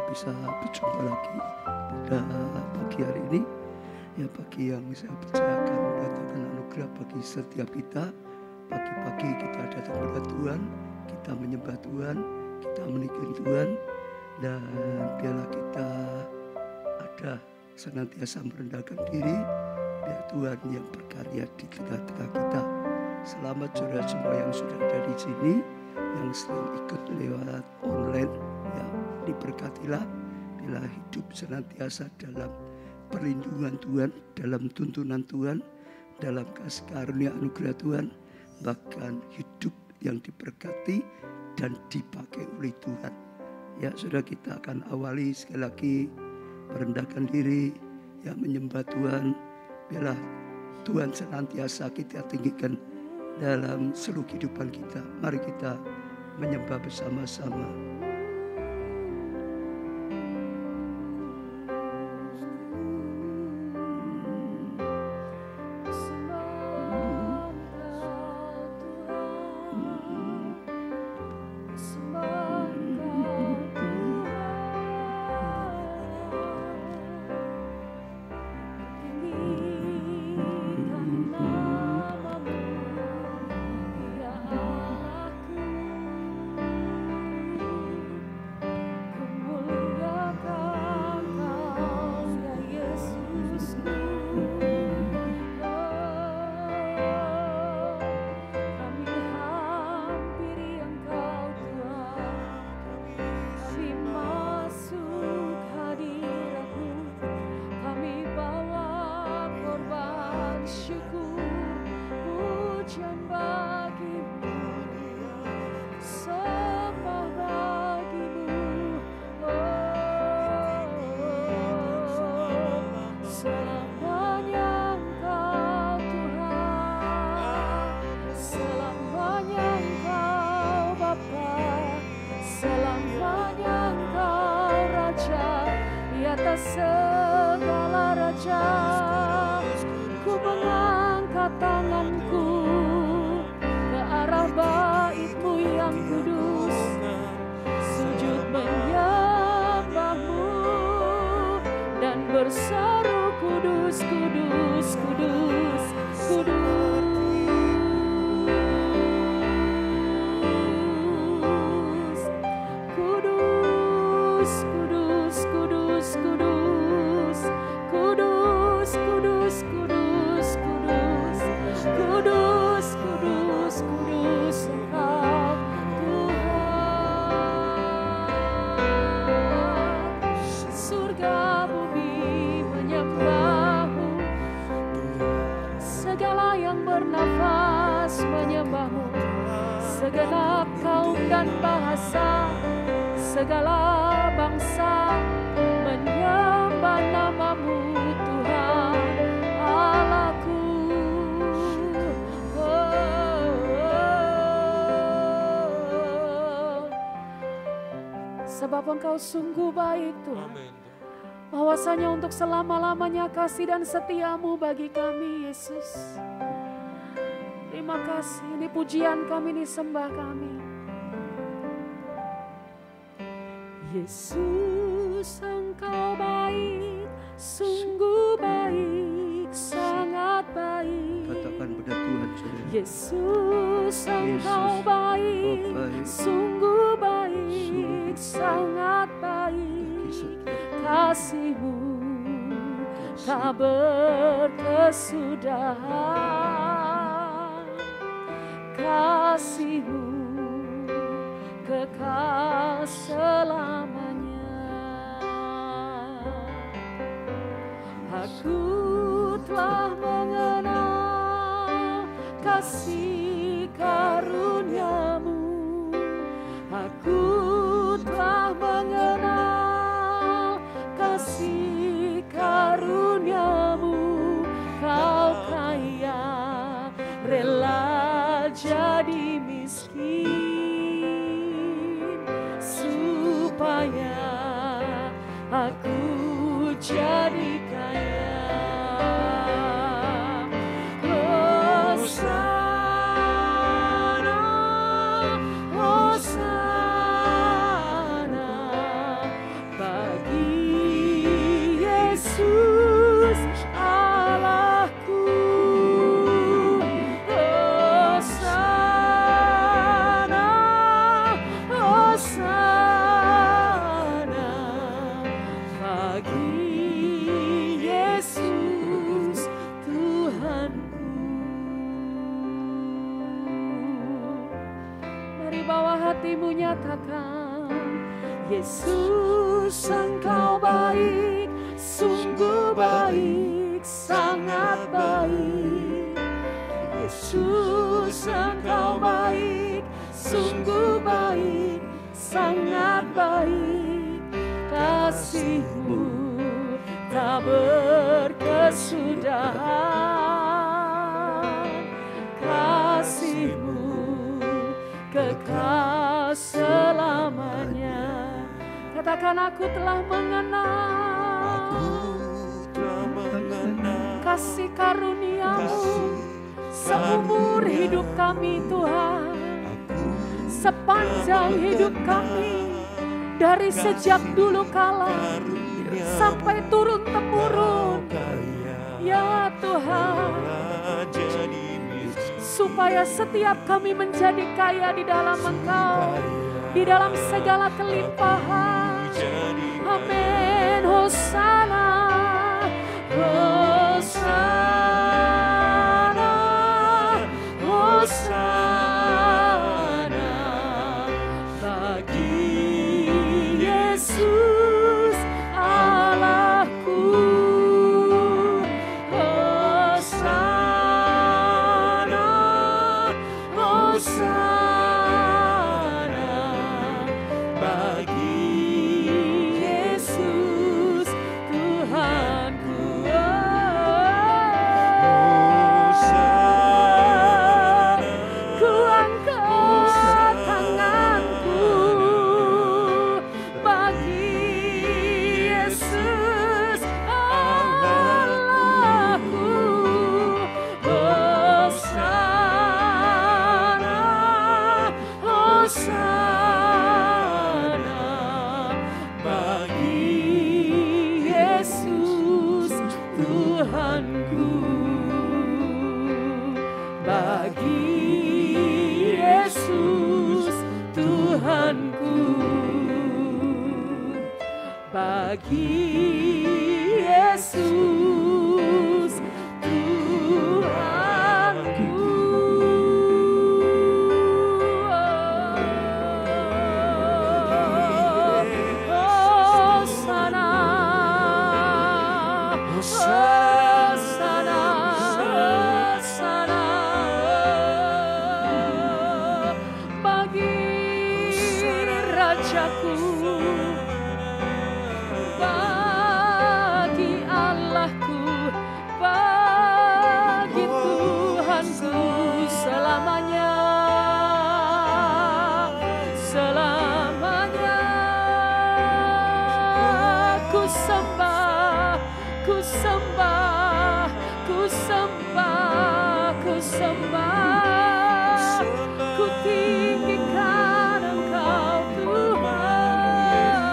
bisa berjumpa lagi pada pagi hari ini. Ya, pagi yang saya percaya akan mendatangkan anugerah bagi setiap kita. Pagi-pagi kita datang kepada Tuhan, kita menyembah Tuhan, kita menikmati Tuhan, dan biarlah kita ada senantiasa merendahkan diri, biar Tuhan yang berkarya di tengah-tengah kita. Selamat saudara semua yang sudah ada di sini, yang sering ikut lewat online, ya, diberkatilah, bila hidup senantiasa dalam perlindungan Tuhan, dalam tuntunan Tuhan, dalam kasih karunia anugerah Tuhan, bahkan hidup yang diberkati dan dipakai oleh Tuhan. Ya, sudah kita akan awali sekali lagi merendahkan diri, ya, menyembah Tuhan. Biarlah Tuhan senantiasa kita tinggikan dalam seluruh kehidupan kita. Mari kita menyembah bersama-sama. Segala raja, ku mengangkat tanganku ke arah bait-Mu yang kudus, sujud menyembah-Mu dan berseru kudus, kudus, kudus, kudus. Segenap kaum dan bahasa, segala bangsa menyembah nama-Mu, Tuhan Allahku. Sebab Engkau sungguh baik, Tuhan. Bahwasanya untuk selama-lamanya kasih dan setia-Mu bagi kami, Yesus. Terima kasih, ini pujian kami, ini sembah kami. Yesus, Engkau baik, sungguh baik, sangat baik. Katakan pada Tuhan, saudara. Yesus, Engkau baik, sungguh baik, sangat baik. Kasih-Mu tak berkesudahan. Kasih-Mu kekal selamanya. Aku telah mengenal kasih karunia-Mu. Aku telah mengenal kasih karunia-Mu. Kau kaya, rela jadi miskin supaya aku jadi kaya. Hosana darimu nyatakan, Yesus Engkau baik, sungguh baik, sangat baik. Yesus Engkau baik, sungguh baik, sangat baik. Kasih-Mu tak berkesudahan, kasih-Mu kekal selamanya. Katakan, aku telah mengenal kasih karunia-Mu seumur hidup kami Tuhan, sepanjang hidup kami, dari sejak dulu kala sampai turun temurun. Ya Tuhan, supaya setiap kami menjadi kaya di dalam Engkau, di dalam segala kelimpahan. Amin. Hosana, Hosana, Hosana bagi Yesus Allahku. Hosana, Hosana bagi Yesus Tuhanku. Ku angkat tanganku bagi Yesus Allahku. Hosana, Hosana bagi Yesus Tuhanku. Bagi Yesus Tuhanku. Bagi Yesus Tuhanku. Hosana, Hosana, Hosana bagi Rajaku, bagi Allahku, bagi Tuhanku selamanya, selamanya. Ku sembah, ku sembah, ku sembah, ku sembah, ku tinggikan Engkau Tuhan,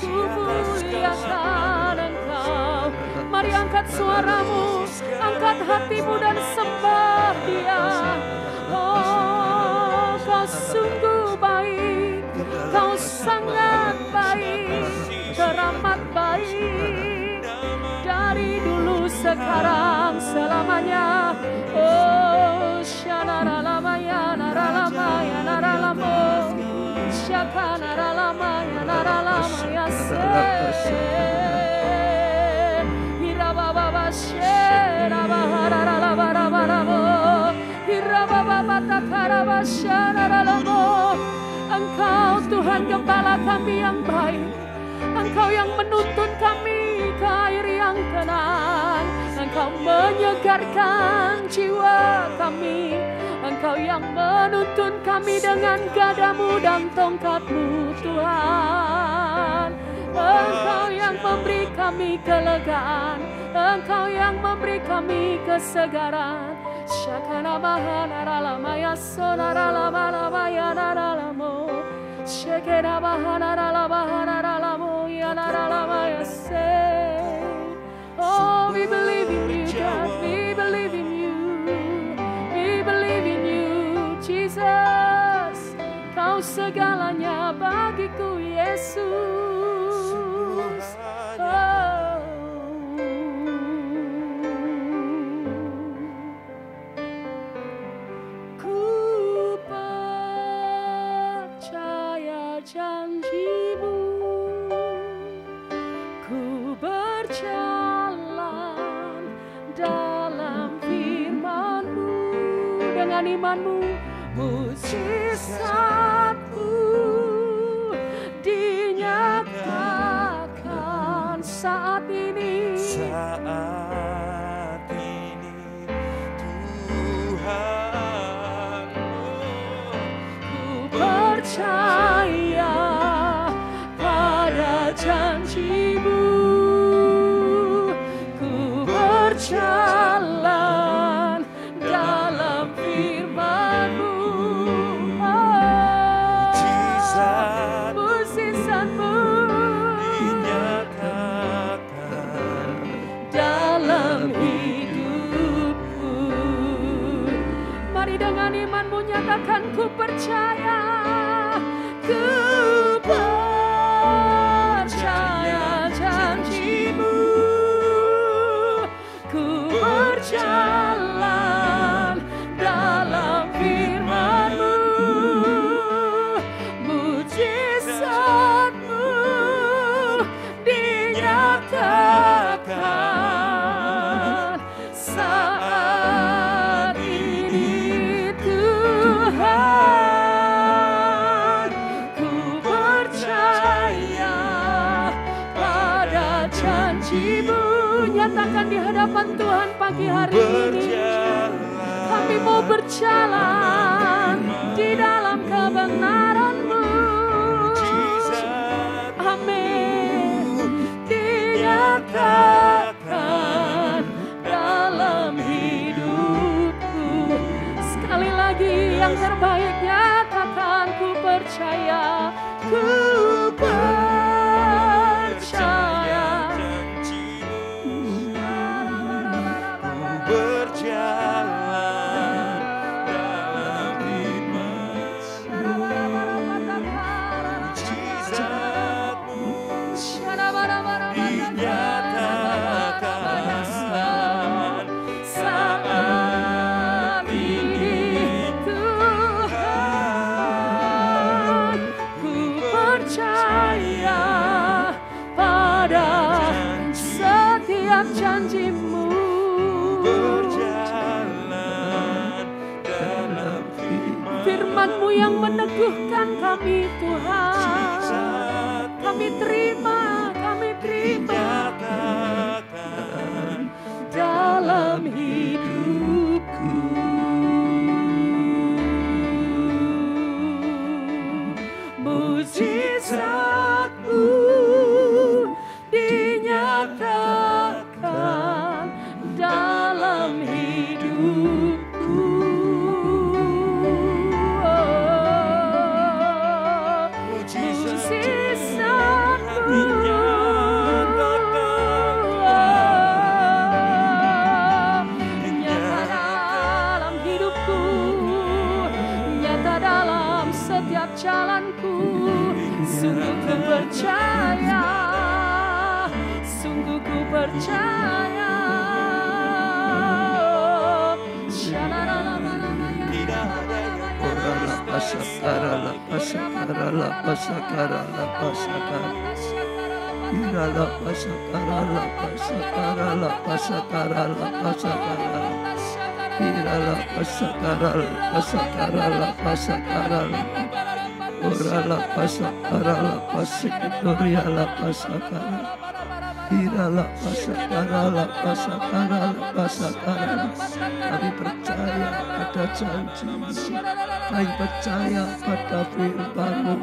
ku muliakan Engkau. Mari angkat suaramu, angkat hatimu dan sembah Dia. Oh, Kau sungguh baik, Kau sangat baik, teramat baik, dari dulu sekarang selamanya. Oh, shanaralamaya naralamaya naralamo, shakanaralamaya naralamaya se, hirababa sherabaharalalabarabarabo, hirababa takarabashanaralamo. Engkau Tuhan Gembala kami yang baik, Engkau yang menuntun kami ke air yang tenang, Engkau menyegarkan jiwa kami, Engkau yang menuntun kami dengan gadamu dan tongkatmu Tuhan. Engkau yang memberi kami kelegaan, Engkau yang memberi kami kesegaran. Shakana bahana ralamaya sonara labalamaya naralamo, shekena bahana ralabahana ralamo yanaralamaya say. Oh, we believe in you, God, we believe in you, we believe in you, Jesus. Kau segalanya bagiku, Yesus. Oh. Ku berjalan dalam firman-Mu. Dengan iman-Mu, mujizat-Mu dinyatakan saat ini. Saat ini Tuhan, Ku percaya pada janji-Mu. Ku berjalan dalam firman-Mu. Mujizat-Mu dinyatakan dalam hidupku. Mari dengan iman-Mu nyatakan, ku percaya. Ku percaya janji-Mu. Ku berjalan dalam firman-Mu. Mujizat-Mu dinyatakan saat ini Tuhan. Ku percaya pada janji-Mu. Nyatakan di hadapan Tuhan pagi hari ini. Kami mau berjalan di dalam kebenaran-Mu. Amin. Dinyatakan dalam hidupku. Sekali lagi yang terbaik nyatakan, ku percaya. Ku percaya. berjalan dalam iman. Mujizat-Mu dinyatakan saat ini Tuhan. Ku percaya pada setiap janji-Mu. berjalan dalam firman. Firman-Mu yang meneguhkan kami Tuhan. Kami terima Dinyatakan dalam hidupku. Mujizat-Mu dinyatakan dalam hidupku. Mujizat-Mu nyata dalam hidupku, nyata dalam setiap jalanku. Sungguh ku percaya, sungguh ku percaya. Pasakara pasakara pasakara pasakara irala pasakara pasakara pasakara pasakara irala pasakara pasakara pasakara orala pasakara pasiktoriala pasakara irala pasakara pasakara pasakara. Kami percaya pada janji-Mu, kami percaya pada firman-Mu,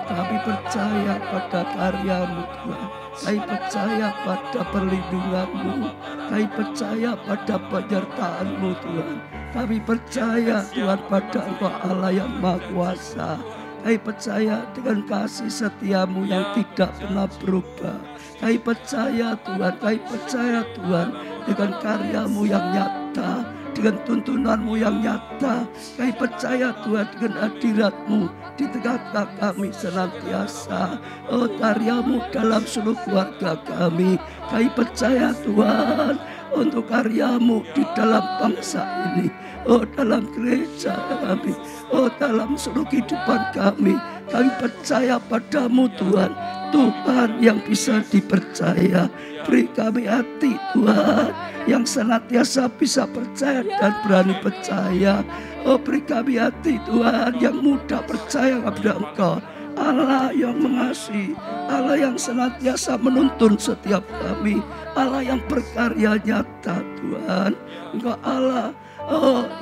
kami percaya pada karya-Mu Tuhan, kami percaya pada perlindungan-Mu, kami percaya pada penyertaan-Mu Tuhan, kami percaya Tuhan pada Engkau Allah yang Maha Kuasa. Kami percaya dengan kasih setia-Mu yang tidak pernah berubah. Kami percaya Tuhan, kami percaya Tuhan dengan karya-Mu yang nyata, dengan tuntunan-Mu yang nyata. Kami percaya Tuhan dengan hadirat-Mu di tengah-tengah kami senantiasa. Oh, karya-Mu dalam seluruh keluarga kami. Kami percaya Tuhan untuk karya-Mu di dalam bangsa ini. Oh, dalam gereja kami. Oh, dalam seluruh kehidupan kami. Kami percaya pada-Mu Tuhan. Tuhan yang bisa dipercaya. Beri kami hati Tuhan yang senantiasa bisa percaya dan berani percaya. Oh, beri kami hati Tuhan yang mudah percaya kepada Engkau. Allah yang mengasihi, Allah yang senantiasa menuntun setiap kami, Allah yang berkarya nyata Tuhan. Engkau Allah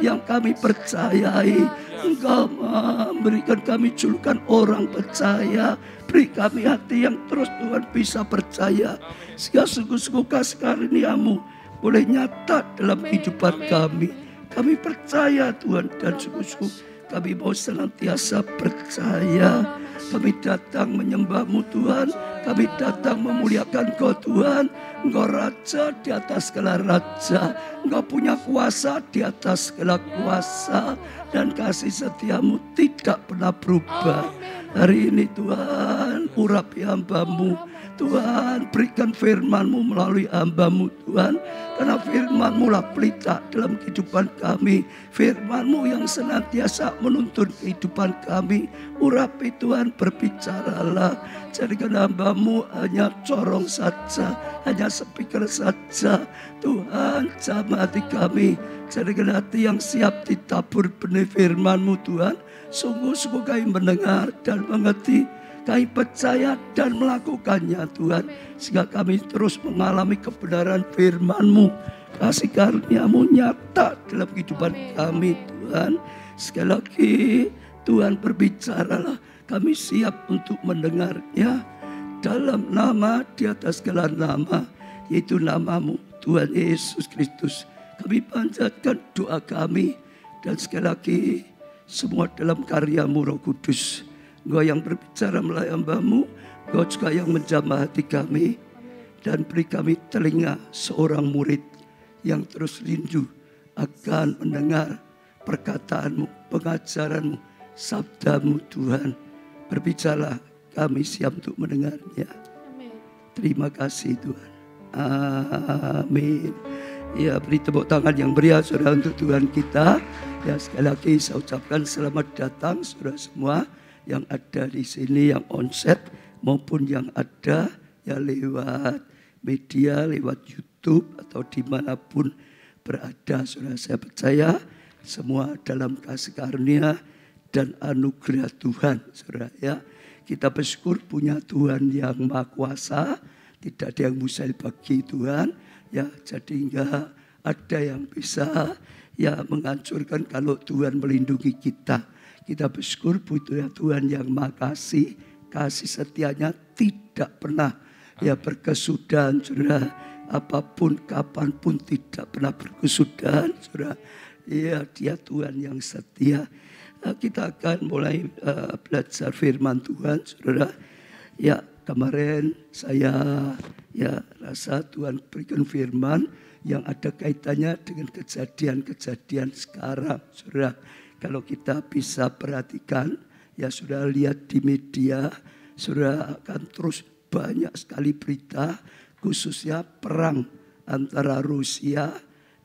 yang kami percayai. Engkau memberikan kami julukan orang percaya. Beri kami hati yang terus Tuhan bisa percaya, sehingga sungguh-sungguh kasih karunia-Mu boleh nyata dalam kehidupan kami. Kami percaya Tuhan, dan sungguh-sungguh kami mau senantiasa percaya. Kami datang menyembah-Mu Tuhan, kami datang memuliakan Engkau Tuhan. Engkau Raja di atas segala raja, Engkau punya kuasa di atas segala kuasa, dan kasih setia-Mu tidak pernah berubah. Hari ini Tuhan, urapi hamba-Mu Tuhan, berikan firman-Mu melalui hamba-Mu Tuhan, karena firman-Mu lah pelita dalam kehidupan kami. Firman-Mu yang senantiasa menuntun kehidupan kami. Urapi Tuhan, berbicaralah. Jadikan hamba-Mu hanya corong saja, hanya speaker saja. Tuhan, jamah hati kami. Jadikan hati yang siap ditabur benih firman-Mu Tuhan. Sungguh-sungguh kami mendengar dan mengerti, kami percaya dan melakukannya Tuhan, sehingga kami terus mengalami kebenaran firman-Mu. Kasih karunia-Mu nyata dalam kehidupan kami Tuhan. Sekali lagi Tuhan, berbicaralah, kami siap untuk mendengarnya. Dalam nama di atas segala nama, yaitu nama-Mu Tuhan Yesus Kristus, kami panjatkan doa kami. Dan sekali lagi, semua dalam karya-Mu Roh Kudus. Engkau yang berbicara melalui hamba-Mu, Engkau juga yang menjamah hati kami. Dan beri kami telinga seorang murid yang terus rindu akan mendengar perkataan-Mu, pengajaran-Mu, sabda-Mu Tuhan. Berbicaralah, kami siap untuk mendengarnya. Terima kasih Tuhan. Amin. Ya, beri tepuk tangan yang meriah saudara untuk Tuhan kita. Ya, sekali lagi saya ucapkan selamat datang saudara semua yang ada di sini, yang onset maupun yang ada ya lewat media, lewat YouTube atau dimanapun berada. Saudara, saya percaya semua dalam kasih karunia dan anugerah Tuhan. Saudara, ya, kita bersyukur punya Tuhan yang Maha Kuasa. Tidak ada yang mustahil bagi Tuhan. Ya, jadi enggak ada yang bisa ya menghancurkan kalau Tuhan melindungi kita. Kita bersyukur punya Tuhan yang Maha Kasih. Kasih setianya tidak pernah ya berkesudahan, saudara. Apapun, kapanpun tidak pernah berkesudahan, saudara. Ya, Dia Tuhan yang setia. Kita akan mulai belajar firman Tuhan, saudara. Ya, kemarin saya ya rasa Tuhan berikan firman yang ada kaitannya dengan kejadian-kejadian sekarang, saudara. Kalau kita bisa perhatikan, ya sudah lihat di media, saudara, akan terus banyak sekali berita, khususnya perang antara Rusia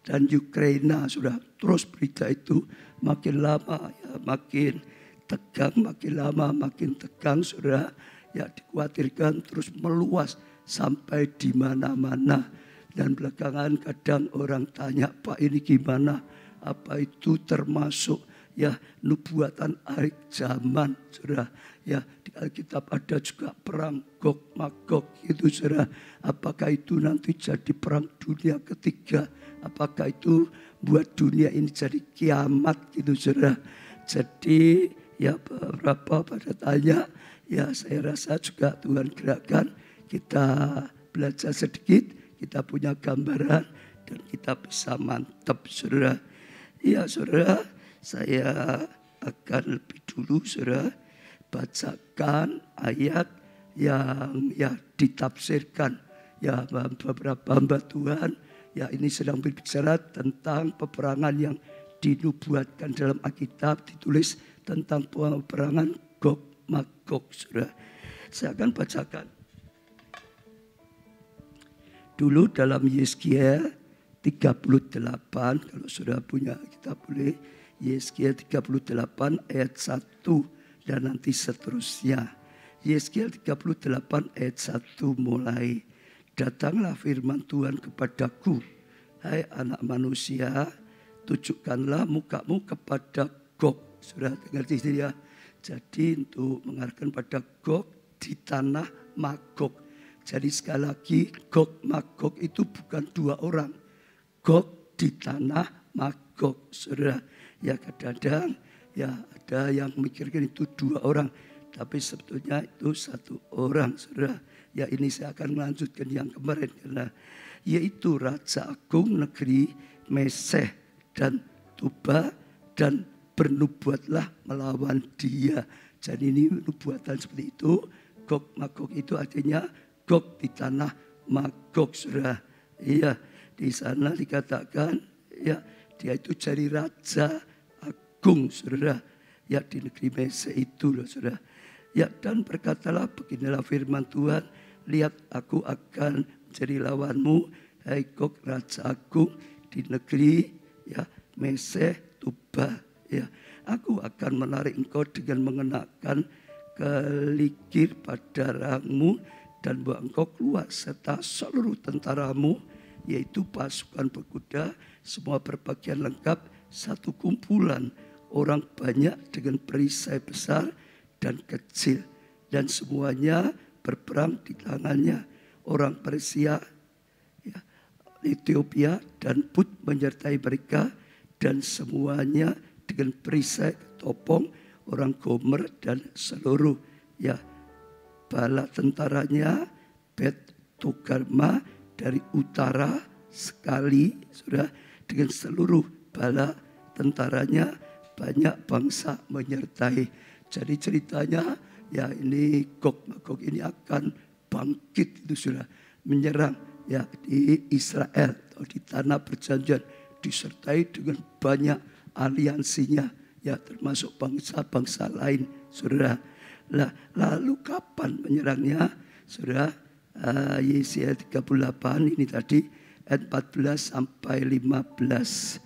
dan Ukraina, sudah terus berita itu makin lama ya makin tegang, makin lama makin tegang, saudara. Ya, dikhawatirkan terus meluas sampai di mana-mana. Dan belakangan kadang orang tanya, Pak, ini gimana? Apa itu termasuk ya nubuatan akhir zaman, saudara? Ya, di Alkitab ada juga perang Gog Magog itu, saudara. Apakah itu nanti jadi perang dunia ketiga? Apakah itu buat dunia ini jadi kiamat gitu, saudara? Jadi ya beberapa pada tanya, ya saya rasa juga Tuhan gerakkan kita belajar sedikit, kita punya gambaran dan kita bisa mantap, saudara. Ya, saudara, saya akan lebih dulu, saudara, bacakan ayat yang ya ditafsirkan ya beberapa hamba Tuhan. Ya, ini sedang berbicara tentang peperangan yang dinubuatkan dalam Alkitab, ditulis tentang peperangan Gog Magog, saudara. Saya akan bacakan dulu dalam Yeskiel 38, kalau sudah punya kita boleh Yeskiel 38 ayat 1 dan nanti seterusnya. Yeskiel 38 ayat 1 mulai. Datanglah firman Tuhan kepadaku, hai anak manusia, tunjukkanlah mukamu kepada Gog. Sudah dengar di sini ya. Jadi untuk mengarahkan pada Gog di tanah Magog. Jadi sekali lagi Gog Magog itu bukan dua orang. Gog di tanah Magog. Saudara, ya kadang-kadang ya ada yang memikirkan itu dua orang. Tapi sebetulnya itu satu orang, saudara. Ya ini saya akan melanjutkan yang kemarin. Karena yaitu Raja Agung negeri Meseh dan Tuba, dan bernubuatlah melawan dia. Jadi ini nubuatan seperti itu. Gog Magog itu artinya Gog di tanah Magog, saudara. Iya, di sana dikatakan ya dia itu jadi Raja Agung, saudara. Ya di negeri Meseh itu loh, saudara. Ya dan berkatalah beginilah firman Tuhan, lihat aku akan menjadi lawanmu, hai Gog Raja Agung di negeri ya Meseh Tuba. Ya, aku akan menarik engkau dengan mengenakan kelikir pada rahangmu dan bawa engkau keluar serta seluruh tentaramu, yaitu pasukan berkuda, semua berpakaian lengkap, satu kumpulan orang banyak dengan perisai besar dan kecil, dan semuanya berperang di tangannya. Orang Persia, ya, Ethiopia dan Put menyertai mereka, dan semuanya dengan perisai, topong, orang Gomer dan seluruh ya bala tentaranya. Bet Togarma dari utara sekali, sudah dengan seluruh bala tentaranya, banyak bangsa menyertai. Jadi ceritanya ya ini Gog Magog ini akan bangkit itu sudah menyerang ya di Israel atau di tanah perjanjian, disertai dengan banyak aliansinya ya termasuk bangsa-bangsa lain, saudara. Lalu kapan menyerangnya, saudara? Yesaya 38 ini tadi ayat 14 sampai 15.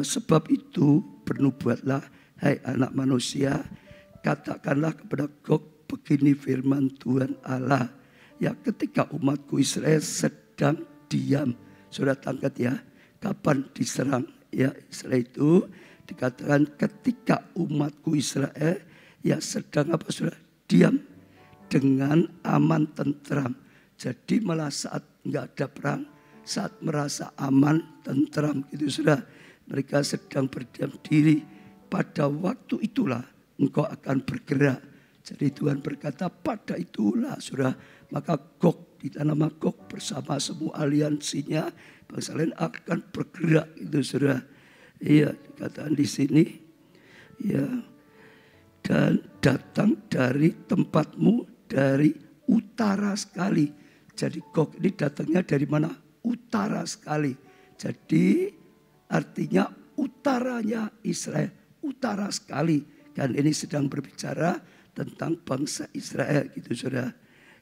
Sebab itu bernubuatlah, hai anak manusia, katakanlah kepada Gog, begini firman Tuhan Allah. Ya ketika umatku Israel sedang diam, sudah tangkat ya, kapan diserang? Ya Israel itu dikatakan ketika umatku Israel ya sedang apa, sudah diam dengan aman tentram. Jadi malah saat nggak ada perang, saat merasa aman tentram gitu sudah, mereka sedang berdiam diri. Pada waktu itulah engkau akan bergerak. Jadi Tuhan berkata pada itulah sudah, maka Gog di tanah Magog bersama semua aliansinya bangsa lain akan bergerak itu sudah. Iya dikatakan di sini ya, dan datang dari tempatmu dari utara sekali. Jadi Gog ini datangnya dari mana? Utara sekali. Jadi artinya utaranya Israel, utara sekali. Dan ini sedang berbicara tentang bangsa Israel gitu saudara.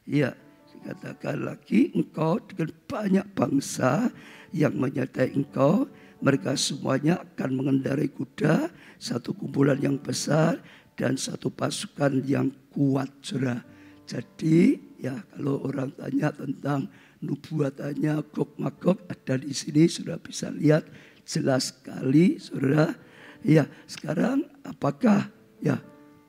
Iya dikatakan lagi engkau dengan banyak bangsa yang menyertai engkau. Mereka semuanya akan mengendarai kuda, satu kumpulan yang besar dan satu pasukan yang kuat, saudara. Jadi ya kalau orang tanya tentang nubuatannya Gog Magog ada di sini, sudah bisa lihat jelas sekali, saudara. Ya sekarang apakah ya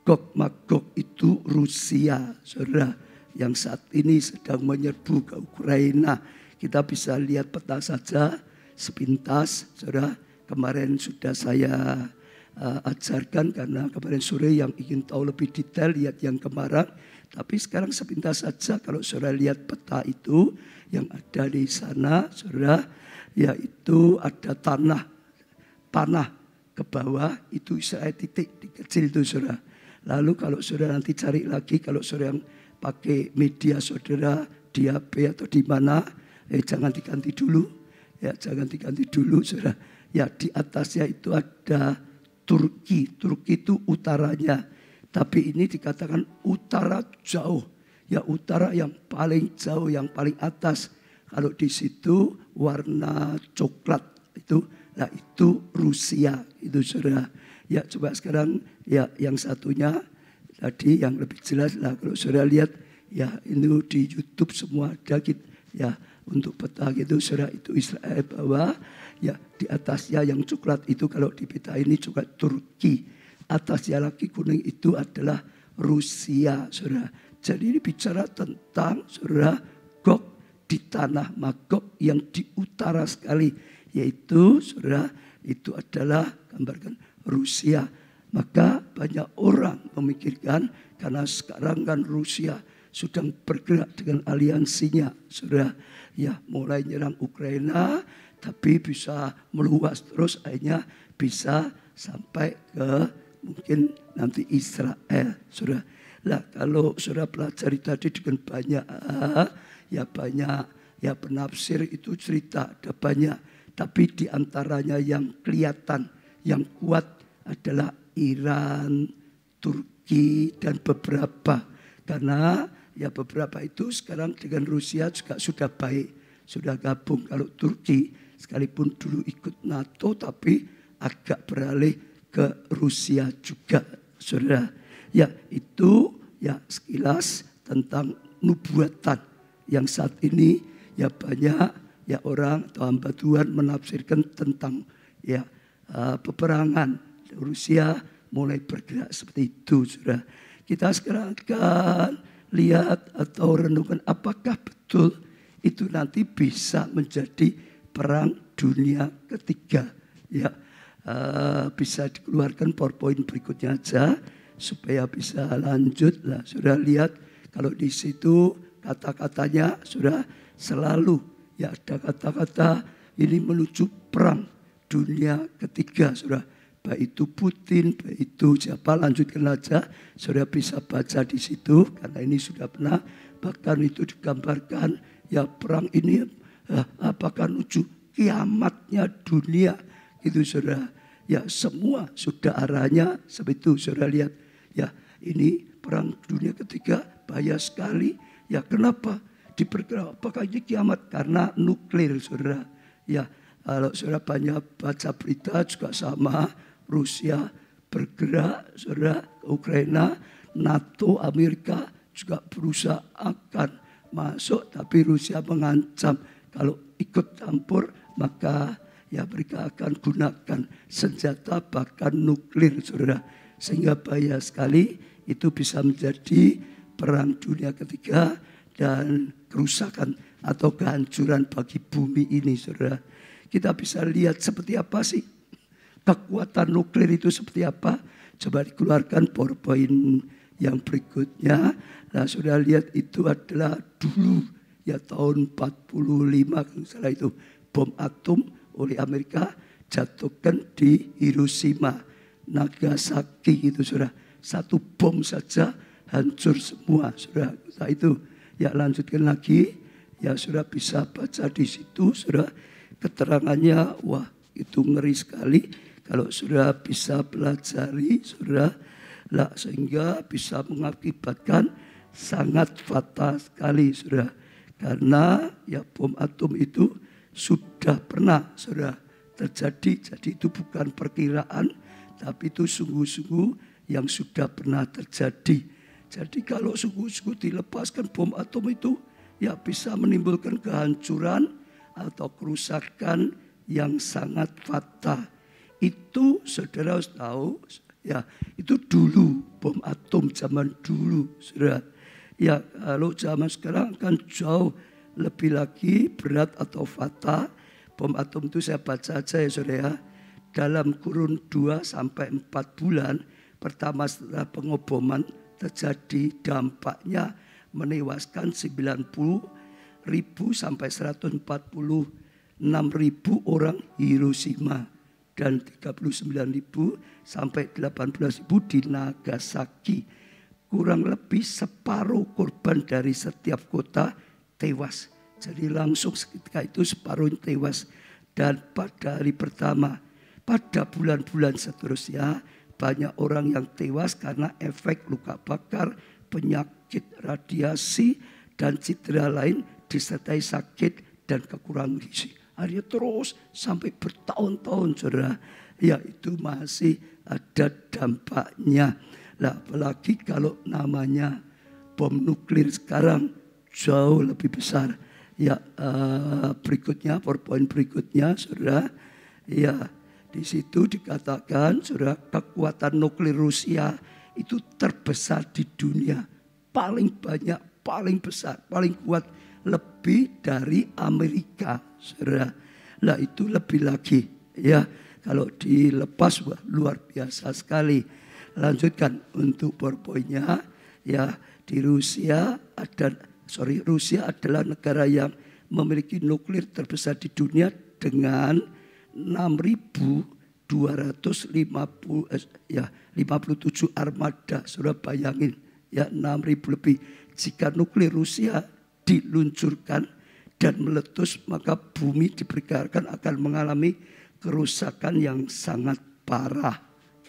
Gog Magog itu Rusia, saudara, yang saat ini sedang menyerbu ke Ukraina. Kita bisa lihat peta saja sepintas, saudara. Kemarin sudah saya ajarkan karena kemarin sore yang ingin tahu lebih detail lihat yang kemarin. Tapi sekarang sepintas saja kalau saudara lihat peta itu yang ada di sana, saudara, yaitu ada tanah panah ke bawah itu Israel titik di kecil itu, saudara. Lalu kalau saudara nanti cari lagi, kalau saudara yang pakai media saudara di HP atau di mana, jangan diganti dulu. Ya jangan diganti dulu, saudara. Ya di atasnya itu ada Turki. Turki itu utaranya. Tapi ini dikatakan utara jauh. Ya utara yang paling jauh, yang paling atas. Kalau di situ warna coklat itu, nah itu Rusia itu, saudara. Ya coba sekarang ya yang satunya tadi yang lebih jelas lah kalau saudara lihat ya ini di YouTube semua ada gitu ya untuk peta gitu saudara itu Israel bawah ya di atasnya yang coklat itu kalau di peta ini coklat Turki, atasnya lagi kuning itu adalah Rusia saudara. Jadi ini bicara tentang saudara Gog di tanah Magog yang di utara sekali yaitu saudara itu adalah gambarkan Rusia. Maka banyak orang memikirkan karena sekarang kan Rusia sedang bergerak dengan aliansinya saudara ya mulai nyerang Ukraina tapi bisa meluas terus akhirnya bisa sampai ke mungkin nanti Israel saudara. Lah kalau saudara pelajari tadi dengan banyak penafsir itu cerita ada banyak tapi diantaranya yang kelihatan yang kuat adalah Iran, Turki dan beberapa karena ya beberapa itu sekarang dengan Rusia juga sudah baik sudah gabung. Kalau Turki sekalipun dulu ikut NATO tapi agak beralih ke Rusia juga saudara. Ya itu ya sekilas tentang nubuatan yang saat ini ya banyak ya orang atau hamba Tuhan menafsirkan tentang ya peperangan Rusia mulai bergerak seperti itu saudara. Kita sekarang akan lihat atau renungkan apakah betul itu nanti bisa menjadi perang dunia ketiga ya. Bisa dikeluarkan PowerPoint berikutnya aja supaya bisa lanjut lah. Sudah lihat kalau di situ kata-katanya sudah selalu ya ada kata-kata ini menuju perang dunia ketiga sudah. Baik itu Putin, baik itu siapa lanjutkan aja. Sudah bisa baca di situ karena ini sudah pernah bahkan itu digambarkan ya perang ini apakah menuju kiamatnya dunia itu saudara. Ya semua sudah arahnya seperti itu saudara lihat. Ya ini perang dunia ketiga bahaya sekali. Ya kenapa? Diperkirakan apakah ini kiamat? Karena nuklir saudara. Ya kalau saudara banyak baca berita juga sama. Rusia bergerak saudara ke Ukraina. NATO Amerika juga berusaha akan masuk. Tapi Rusia mengancam kalau ikut campur maka ya mereka akan gunakan senjata bahkan nuklir saudara. Sehingga bahaya sekali itu bisa menjadi perang dunia ketiga dan kerusakan atau kehancuran bagi bumi ini saudara. Kita bisa lihat seperti apa sih kekuatan nuklir itu seperti apa. Coba dikeluarkan PowerPoint yang berikutnya. Nah sudah lihat itu adalah dulu ya tahun 45 kalau salah itu bom atom oleh Amerika jatuhkan di Hiroshima, Nagasaki itu saudara. Satu bom saja hancur semua saudara. Nah itu ya lanjutkan lagi ya saudara bisa baca di situ saudara keterangannya. Wah itu ngeri sekali kalau saudara bisa pelajari saudara lah sehingga bisa mengakibatkan sangat fatal sekali saudara. Karena ya bom atom itu sudah pernah saudara terjadi. Jadi itu bukan perkiraan tapi itu sungguh-sungguh yang sudah pernah terjadi. Jadi kalau sungguh-sungguh dilepaskan bom atom itu ya bisa menimbulkan kehancuran atau kerusakan yang sangat fatal. Itu saudara harus tahu ya itu dulu bom atom zaman dulu saudara. Ya kalau zaman sekarang kan jauh lebih lagi berat atau fatal. Bom atom itu saya baca aja ya saudara. Dalam kurun 2 sampai 4 bulan pertama setelah pengoboman terjadi dampaknya menewaskan 90.000 sampai 146.000 orang Hiroshima dan 39.000 sampai 18.000 di Nagasaki. Kurang lebih separuh korban dari setiap kota tewas. Jadi langsung ketika itu separuh tewas. Dan pada hari pertama, pada bulan-bulan seterusnya banyak orang yang tewas karena efek luka bakar, penyakit radiasi dan cedera lain disertai sakit dan kekurangan gizi. Akhirnya terus sampai bertahun-tahun saudara. Ya itu masih ada dampaknya. Lah apalagi kalau namanya bom nuklir sekarang jauh lebih besar. Ya berikutnya, PowerPoint berikutnya, saudara. Ya di situ dikatakan, saudara, kekuatan nuklir Rusia itu terbesar di dunia, paling banyak, paling besar, paling kuat, lebih dari Amerika, saudara. Lah itu lebih lagi, ya kalau dilepas wah, luar biasa sekali. Lanjutkan untuk PowerPoint-nya, ya di Rusia adalah negara yang memiliki nuklir terbesar di dunia dengan 57 armada. Saudara bayangin ya 6.000 lebih. Jika nuklir Rusia diluncurkan dan meletus, maka bumi diperkirakan akan mengalami kerusakan yang sangat parah.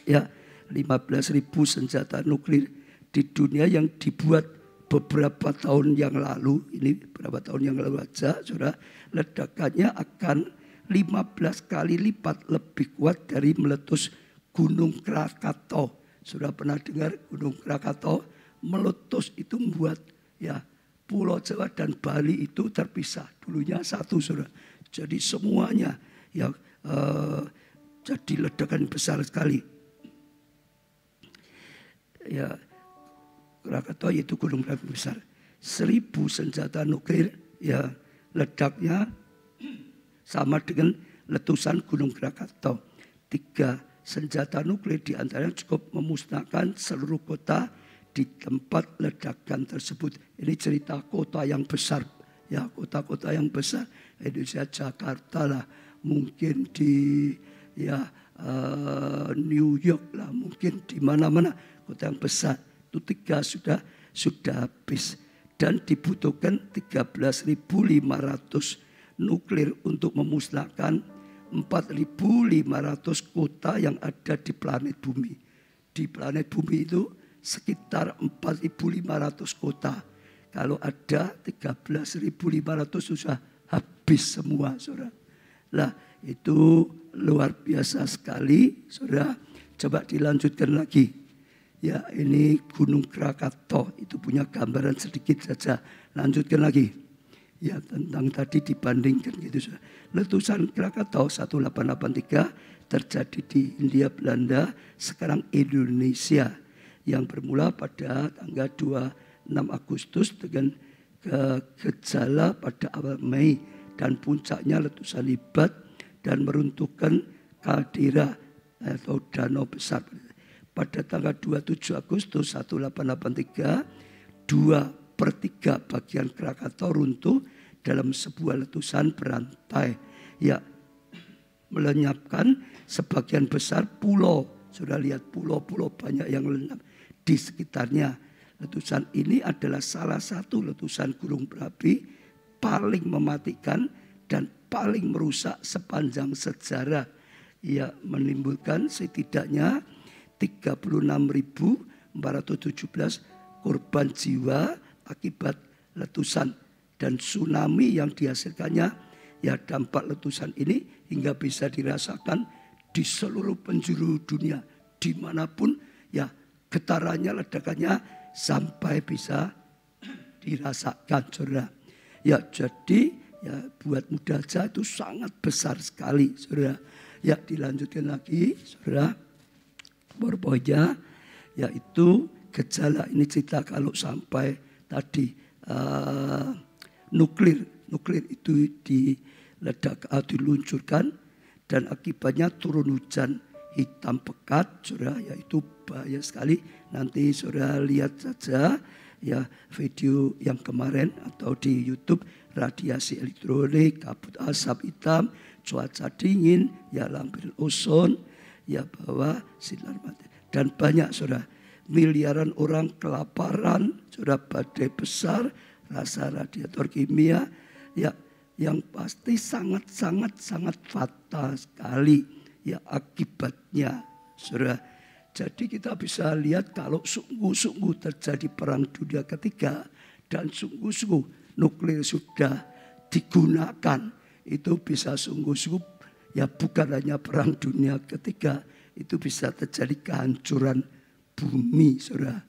Ya, 15.000 senjata nuklir di dunia yang dibuat beberapa tahun yang lalu, ini beberapa tahun yang lalu aja, saudara, ledakannya akan 15 kali lipat lebih kuat dari meletus Gunung Krakatau. Sudah pernah dengar Gunung Krakatau? Meletus itu membuat ya Pulau Jawa dan Bali itu terpisah. Dulunya satu, saudara. Jadi semuanya ya jadi ledakan besar sekali. Ya, Krakatau yaitu gunung berapi besar. 1.000 senjata nuklir ya ledaknya sama dengan letusan gunung Krakatau. 3 senjata nuklir diantaranya cukup memusnahkan seluruh kota di tempat ledakan tersebut. Ini cerita kota yang besar, ya kota-kota yang besar. Indonesia, Jakarta lah, mungkin di ya New York lah, mungkin di mana-mana kota yang besar. Itu 3 sudah habis dan dibutuhkan 13.500 nuklir untuk memusnahkan 4.500 kota yang ada di planet bumi. Di planet bumi itu sekitar 4.500 kota. Kalau ada 13.500 susah habis semua, saudara. Lah itu luar biasa sekali, saudara. Coba dilanjutkan lagi. Ya ini Gunung Krakatau, itu punya gambaran sedikit saja. Lanjutkan lagi. Ya tentang tadi dibandingkan gitu. Letusan Krakatau 1883 terjadi di Hindia Belanda, sekarang Indonesia. Yang bermula pada tanggal 26 Agustus dengan gejala pada awal Mei. Dan puncaknya letusan hebat dan meruntuhkan kaldera atau danau besar. Pada tanggal 27 Agustus 1883, 2/3 bagian Krakatau runtuh dalam sebuah letusan berantai. Ya, melenyapkan sebagian besar pulau. Sudah lihat pulau-pulau banyak yang lenyap di sekitarnya. Letusan ini adalah salah satu letusan gunung berapi paling mematikan dan paling merusak sepanjang sejarah. Ya, menimbulkan setidaknya 36.417 korban jiwa akibat letusan dan tsunami yang dihasilkannya. Ya dampak letusan ini hingga bisa dirasakan di seluruh penjuru dunia, dimanapun ya getarannya, ledakannya sampai bisa dirasakan, saudara. Ya jadi ya buat muda aja itu sangat besar sekali, saudara. Ya dilanjutkan lagi, saudara. Berboja, yaitu gejala ini cerita kalau sampai tadi nuklir itu diluncurkan dan akibatnya turun hujan hitam pekat, saudara, yaitu bahaya sekali. Nanti saudara lihat saja ya video yang kemarin atau di YouTube, radiasi elektronik, kabut asap hitam, cuaca dingin, ya lapisan ozon. Ya bahwa sinar mati dan banyak, saudara, miliaran orang kelaparan, saudara, badai besar, rasa radiator kimia, ya yang pasti sangat fatal sekali ya akibatnya, saudara. Jadi kita bisa lihat kalau sungguh-sungguh terjadi perang dunia ketiga dan sungguh-sungguh nuklir sudah digunakan, itu bisa sungguh-sungguh. Ya bukan hanya perang dunia ketiga, itu bisa terjadi kehancuran bumi, saudara.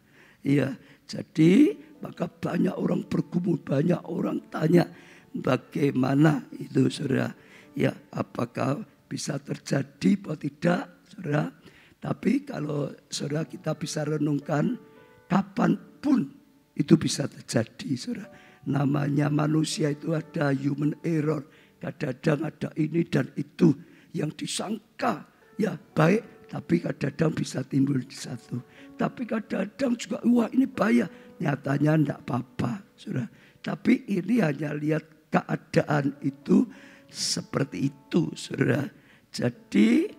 Ya, jadi maka banyak orang bergumul, banyak orang tanya bagaimana itu, saudara. Ya, apakah bisa terjadi atau tidak, saudara? Tapi kalau saudara kita bisa renungkan, kapanpun itu bisa terjadi, saudara. Namanya manusia itu ada human error. Kadang-kadang ada ini dan itu yang disangka ya baik, tapi kadang-kadang bisa timbul di satu. Tapi kadang-kadang juga wah ini bahaya, nyatanya enggak apa-apa, saudara. Tapi ini hanya lihat keadaan itu seperti itu, saudara. Jadi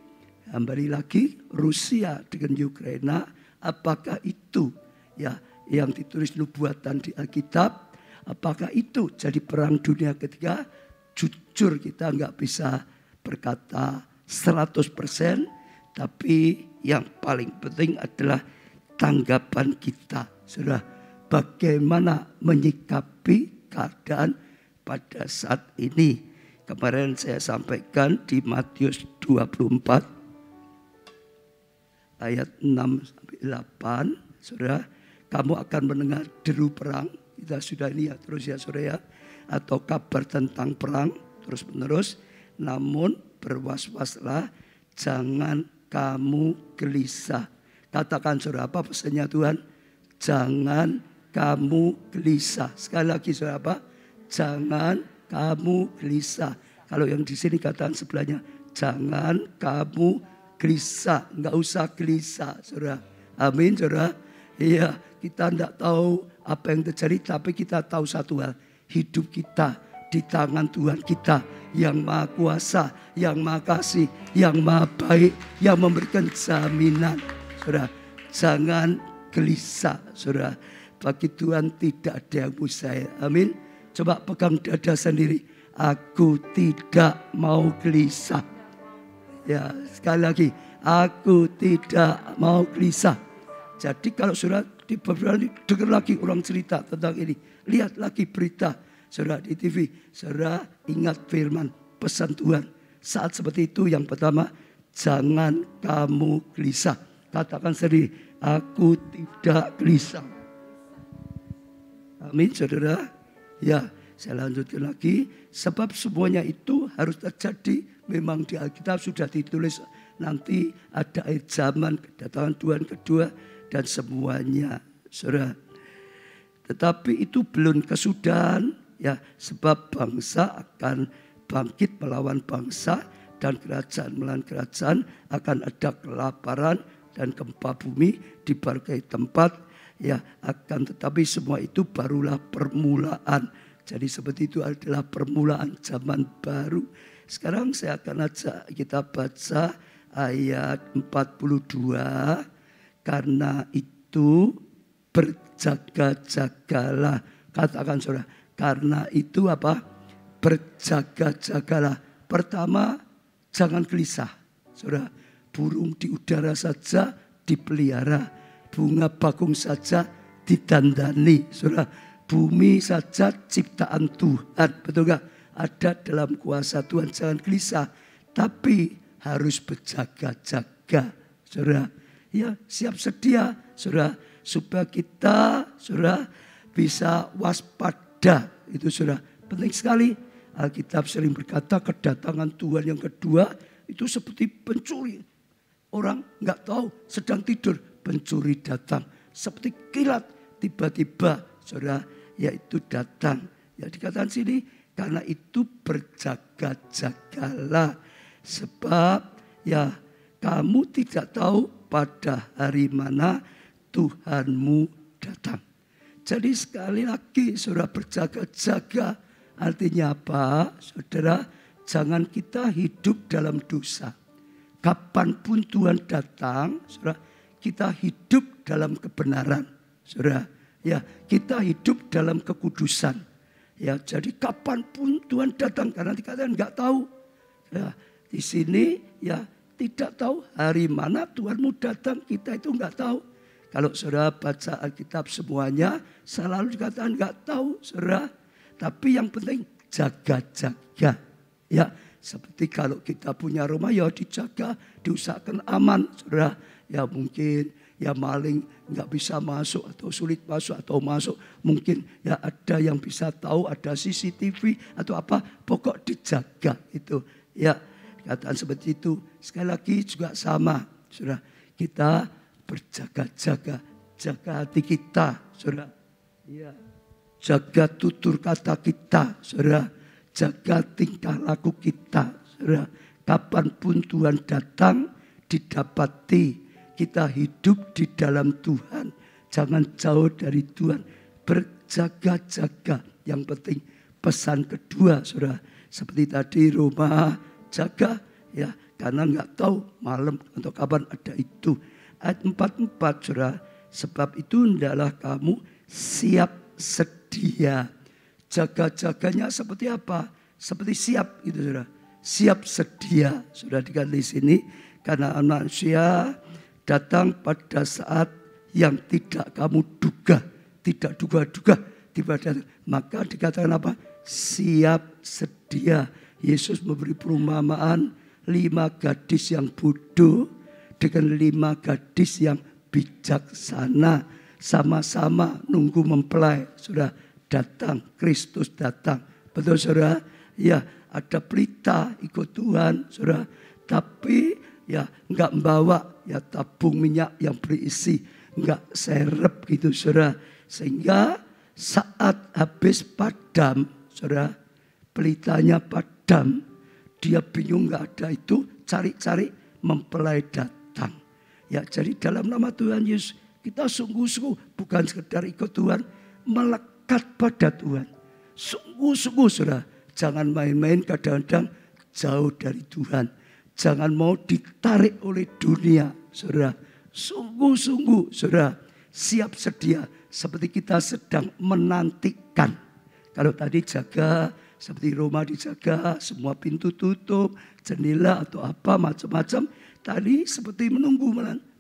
kembali lagi Rusia dengan Ukraina, apakah itu ya yang ditulis nubuatan di Alkitab? Apakah itu jadi perang dunia ketiga? Jujur kita nggak bisa berkata 100%, tapi yang paling penting adalah tanggapan kita, saudara. Bagaimana menyikapi keadaan pada saat ini? Kemarin saya sampaikan di Matius 24 ayat 6-8, saudara, kamu akan mendengar deru perang. Kita sudah lihat terus ya, saudara ya, atau kabar tentang perang terus menerus. Namun berwas-waslah, jangan kamu gelisah. Katakan saudara, apa pesannya Tuhan? Jangan kamu gelisah. Sekali lagi saudara, apa? Jangan kamu gelisah. Kalau yang di sini katakan sebelahnya, jangan kamu gelisah. Enggak usah gelisah, saudara. Amin, saudara. Iya, kita tidak tahu apa yang terjadi, tapi kita tahu satu hal. Hidup kita di tangan Tuhan kita yang maha kuasa, yang maha kasih, yang maha baik, yang memberikan jaminan. Saudara, jangan gelisah, saudara. Bagi Tuhan tidak ada yang mustahil. Amin. Coba pegang dada sendiri. Aku tidak mau gelisah. Ya, sekali lagi. Aku tidak mau gelisah. Jadi kalau saudara dengar lagi orang cerita tentang ini, lihat lagi berita saudara di TV, saudara ingat firman pesan Tuhan. Saat seperti itu yang pertama, jangan kamu gelisah. Katakan sendiri, aku tidak gelisah. Amin, saudara. Ya, saya lanjutkan lagi. Sebab semuanya itu harus terjadi. Memang di Alkitab sudah ditulis nanti ada akhir zaman, kedatangan Tuhan kedua dan semuanya, saudara. Tetapi itu belum kesudahan, ya, sebab bangsa akan bangkit melawan bangsa dan kerajaan melawan kerajaan, akan ada kelaparan dan gempa bumi di berbagai tempat, ya, akan tetapi semua itu barulah permulaan. Jadi seperti itu adalah permulaan zaman baru. Sekarang saya akan ajak kita baca ayat 42. Karena itu berjaga-jagalah. Katakan saudara, karena itu apa? Berjaga-jagalah. Pertama, jangan gelisah. Saudara, burung di udara saja dipelihara. Bunga bakung saja didandani. Saudara, bumi saja ciptaan Tuhan. Betul gak? Ada dalam kuasa Tuhan. Jangan gelisah. Tapi harus berjaga-jaga. Saudara, ya, siap sedia, saudara, supaya kita, saudara, bisa waspada. Itu saudara, penting sekali. Alkitab sering berkata kedatangan Tuhan yang kedua itu seperti pencuri. Orang nggak tahu sedang tidur, pencuri datang seperti kilat, tiba-tiba, saudara, yaitu datang. Ya dikatakan sini, karena itu berjaga-jagalah, sebab ya kamu tidak tahu pada hari mana Tuhanmu datang. Jadi sekali lagi saudara, berjaga-jaga. Artinya apa? Saudara, jangan kita hidup dalam dosa. Kapanpun Tuhan datang, saudara, kita hidup dalam kebenaran. Saudara, ya, kita hidup dalam kekudusan. Ya, jadi kapanpun Tuhan datang, karena dikatakan nggak tahu. Ya, di sini ya tidak tahu hari mana Tuhanmu datang, kita itu nggak tahu. Kalau saudara baca Alkitab semuanya, selalu dikatakan nggak tahu, saudara. Tapi yang penting jaga-jaga. Ya, seperti kalau kita punya rumah ya dijaga, diusahakan aman, saudara. Ya mungkin ya maling nggak bisa masuk atau sulit masuk atau masuk. Mungkin ya ada yang bisa tahu, ada CCTV atau apa, pokok dijaga itu. Ya, katakan seperti itu. Sekali lagi juga sama, saudara. Kita berjaga-jaga, jaga hati kita, saudara. Ya, jaga tutur kata kita, saudara. Jaga tingkah laku kita, saudara. Kapanpun Tuhan datang, didapati kita hidup di dalam Tuhan. Jangan jauh dari Tuhan. Berjaga-jaga. Yang penting pesan kedua, saudara. Seperti tadi Roma, jaga ya, karena nggak tahu malam atau kapan ada itu. Ayat 44, saudara. Sebab itu hendaklah kamu siap sedia. Jaga-jaganya seperti apa? Seperti siap gitu, saudara. Siap sedia, sudah dikatakan di sini, karena manusia datang pada saat yang tidak kamu duga, tidak duga-duga, tiba-tiba. Maka dikatakan apa? Siap sedia. Yesus memberi perumpamaan 5 gadis yang bodoh dengan 5 gadis yang bijaksana, sama-sama nunggu mempelai. Sudah datang, Kristus datang. Betul, saudara? Ya, ada pelita ikut Tuhan, saudara. Tapi ya enggak membawa ya tabung minyak yang berisi, enggak serep gitu, saudara. Sehingga saat habis padam, saudara, pelitanya padam, dia bingung enggak ada itu, cari-cari, mempelai datang. Ya, jadi dalam nama Tuhan Yesus kita sungguh-sungguh bukan sekedar ikut Tuhan, melekat pada Tuhan. Sungguh-sungguh, saudara. Jangan main-main, kadang-kadang jauh dari Tuhan. Jangan mau ditarik oleh dunia, saudara. Sungguh-sungguh, saudara, siap sedia. Seperti kita sedang menantikan. Kalau tadi jaga, seperti Roma dijaga, semua pintu tutup, jendela atau apa, macam-macam. Tadi seperti menunggu,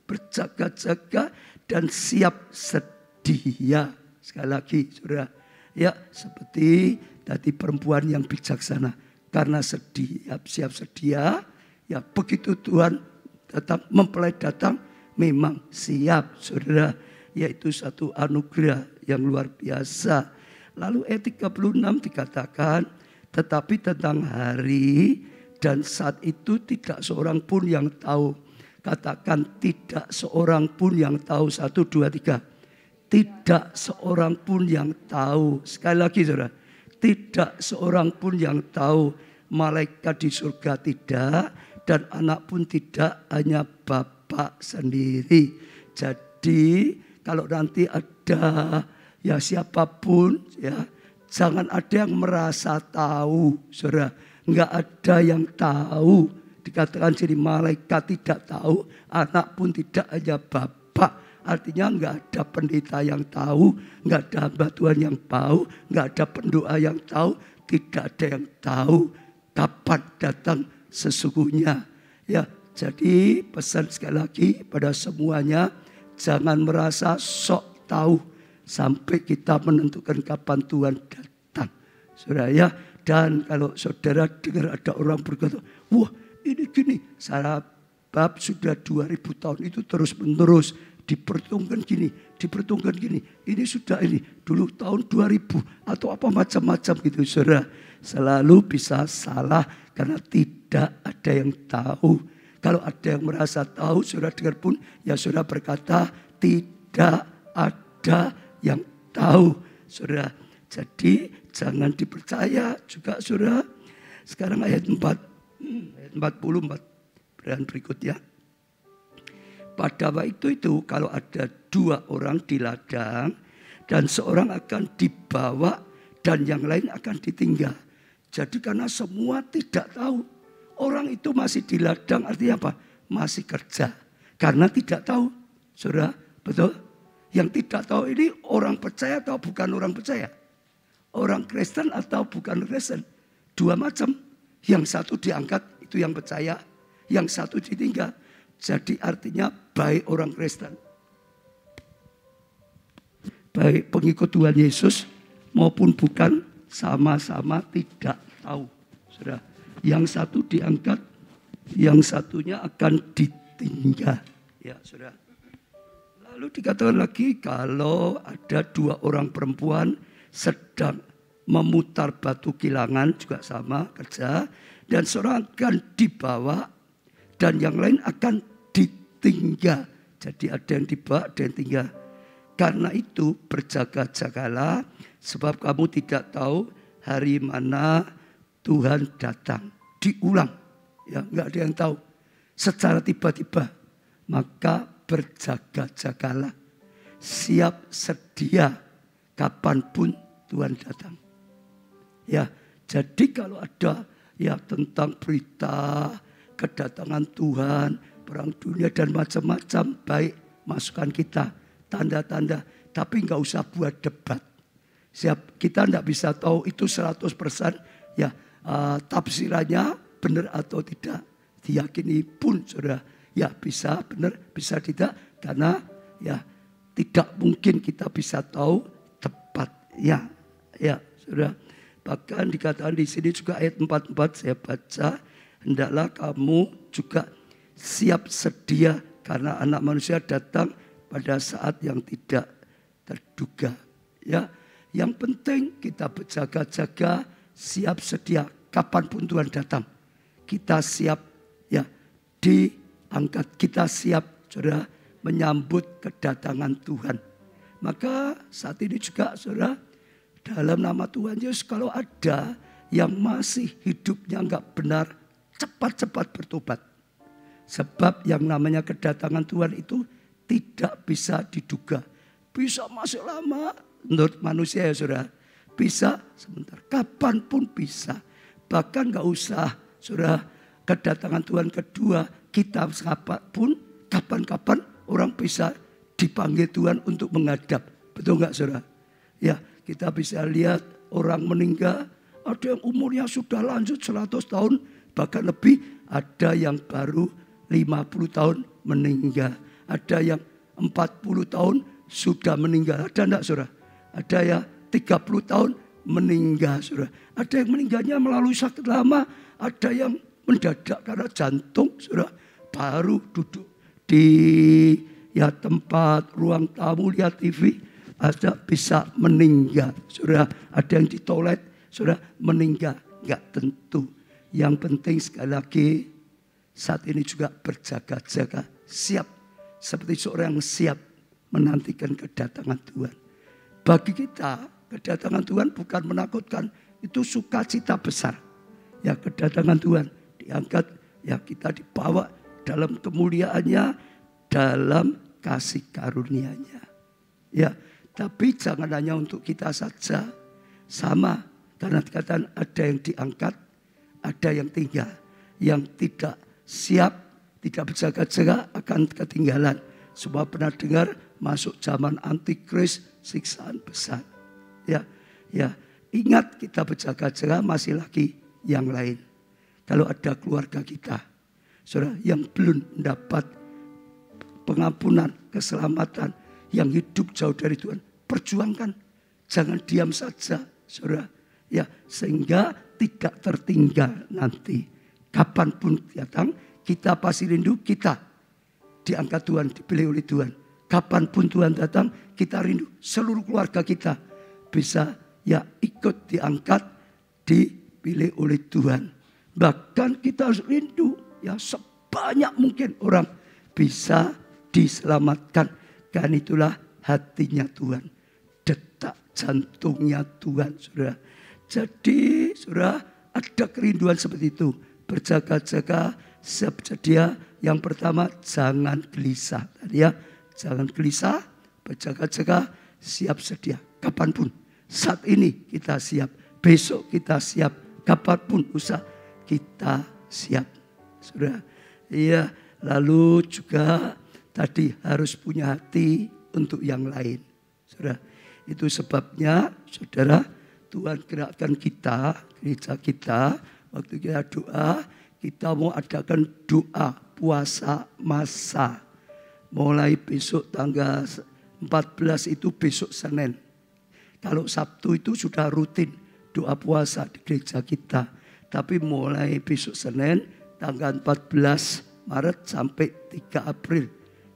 berjaga-jaga dan siap sedia. Sekali lagi, saudara. Ya, seperti tadi perempuan yang bijaksana. Karena siap sedia, ya begitu Tuhan datang, mempelai datang, memang siap, saudara. Yaitu satu anugerah yang luar biasa. Lalu ayat 36 dikatakan, tetapi tentang hari dan saat itu tidak seorang pun yang tahu. Katakan tidak seorang pun yang tahu. 1, 2, 3. Tidak seorang pun yang tahu. Sekali lagi, saudara. Tidak seorang pun yang tahu. Malaikat di surga tidak. Dan anak pun tidak. Hanya Bapa sendiri. Jadi kalau nanti ada ya siapapun, ya jangan ada yang merasa tahu, saudara. Enggak ada yang tahu. Dikatakan jadi malaikat tidak tahu. Anak pun tidak, hanya Bapa. Artinya enggak ada pendeta yang tahu, enggak ada hamba Tuhan yang tahu, enggak ada pendoa yang tahu, tidak ada yang tahu kapan datang sesungguhnya. Ya, jadi pesan sekali lagi pada semuanya, jangan merasa sok tahu sampai kita menentukan kapan Tuhan datang. Saudara ya, dan kalau saudara dengar ada orang berkata, wah ini gini, sebab sudah 2000 tahun itu terus menerus. Diperhitungkan gini, ini sudah ini, dulu tahun 2000 atau apa macam-macam gitu, saudara. Selalu bisa salah karena tidak ada yang tahu. Kalau ada yang merasa tahu, saudara dengar pun, ya saudara berkata tidak ada yang tahu, saudara. Jadi jangan dipercaya juga, saudara. Sekarang ayat 44 dan berikutnya. Pada waktu itu kalau ada 2 orang di ladang dan seorang akan dibawa dan yang lain akan ditinggal. Jadi karena semua tidak tahu, orang itu masih di ladang artinya apa? Masih kerja. Karena tidak tahu, saudara, betul? Yang tidak tahu ini orang percaya atau bukan orang percaya? Orang Kristen atau bukan Kristen? 2 macam. Yang satu diangkat itu yang percaya, yang satu ditinggal. Jadi artinya baik orang Kristen, baik pengikut Tuhan Yesus maupun bukan, sama-sama tidak tahu, saudara. Yang satu diangkat, yang satunya akan ditinggal, ya saudara. Lalu dikatakan lagi kalau ada 2 orang perempuan sedang memutar batu kilangan juga sama kerja. Dan seorang akan dibawa dan yang lain akan ditinggal. Jadi ada yang dibawa, ada yang tinggal. Karena itu berjaga-jagalah sebab kamu tidak tahu hari mana Tuhan datang. Diulang, ya nggak ada yang tahu. Secara tiba-tiba, maka berjaga-jagalah. Siap sedia kapanpun Tuhan datang. Ya, jadi kalau ada ya tentang berita kedatangan Tuhan, perang dunia dan macam-macam, baik masukan kita, tanda-tanda. Tapi nggak usah buat debat. Kita nggak bisa tahu itu 100% ya tafsirannya benar atau tidak. Diyakini pun saudara, ya bisa benar, bisa tidak. Karena ya tidak mungkin kita bisa tahu tepat. Ya saudara. Bahkan dikatakan di sini juga ayat 44 saya baca, hendaklah kamu juga siap sedia karena anak manusia datang pada saat yang tidak terduga. Ya, yang penting kita berjaga-jaga, siap sedia kapanpun Tuhan datang. Kita siap ya diangkat, kita siap saudara menyambut kedatangan Tuhan. Maka saat ini juga saudara, dalam nama Tuhan Yesus, kalau ada yang masih hidupnya enggak benar, cepat-cepat bertobat. Sebab yang namanya kedatangan Tuhan itu tidak bisa diduga. Bisa masih lama menurut manusia ya saudara. Bisa sebentar, kapanpun bisa. Bahkan enggak usah saudara kedatangan Tuhan kedua, kita kapan-kapan orang bisa dipanggil Tuhan untuk menghadap. Betul enggak saudara? Ya. Kita bisa lihat orang meninggal, ada yang umurnya sudah lanjut 100 tahun, bahkan lebih. Ada yang baru 50 tahun meninggal. Ada yang 40 tahun sudah meninggal. Ada enggak saudara? Ada yang 30 tahun meninggal saudara. Ada yang meninggalnya melalui sakit lama. Ada yang mendadak karena jantung saudara. Baru duduk di ya tempat ruang tamu lihat TV. Ada bisa meninggal, saudara. Ada yang di toilet, saudara meninggal. Enggak tentu. Yang penting sekali lagi saat ini juga berjaga-jaga, siap seperti seorang yang siap menantikan kedatangan Tuhan. Bagi kita kedatangan Tuhan bukan menakutkan, itu sukacita besar. Ya kedatangan Tuhan diangkat, ya kita dibawa dalam kemuliaannya, dalam kasih karunia-Nya. Ya. Tapi jangan hanya untuk kita saja, sama. Karena dikatakan ada yang diangkat, ada yang tinggal. Yang tidak siap, tidak berjaga-jaga akan ketinggalan. Semua pernah dengar masuk zaman antikris, siksaan besar. Ya, ingat kita berjaga-jaga masih lagi yang lain. Kalau ada keluarga kita, saudara yang belum mendapat pengampunan, keselamatan, yang hidup jauh dari Tuhan, perjuangkan. Jangan diam saja, saudara. Ya, sehingga tidak tertinggal nanti. Kapanpun datang, kita pasti rindu, kita diangkat Tuhan, dipilih oleh Tuhan. Kapanpun Tuhan datang, kita rindu. Seluruh keluarga kita bisa ya ikut diangkat, dipilih oleh Tuhan. Bahkan kita harus rindu, ya sebanyak mungkin orang bisa diselamatkan. Kan itulah hatinya Tuhan. Detak jantungnya Tuhan, saudara. Jadi, saudara, ada kerinduan seperti itu. Berjaga-jaga, siap sedia. Yang pertama, jangan gelisah. Ya, jangan gelisah, berjaga-jaga, siap sedia. Kapanpun. Saat ini kita siap. Besok kita siap. Kapanpun usah kita siap. Saudara. Iya, lalu juga tadi harus punya hati untuk yang lain. Saudara, itu sebabnya saudara Tuhan gerakkan kita, gereja kita, waktu kita doa, kita mau adakan doa puasa masa. Mulai besok tanggal 14 itu besok Senin. Kalau Sabtu itu sudah rutin doa puasa di gereja kita. Tapi mulai besok Senin tanggal 14 Maret sampai 3 April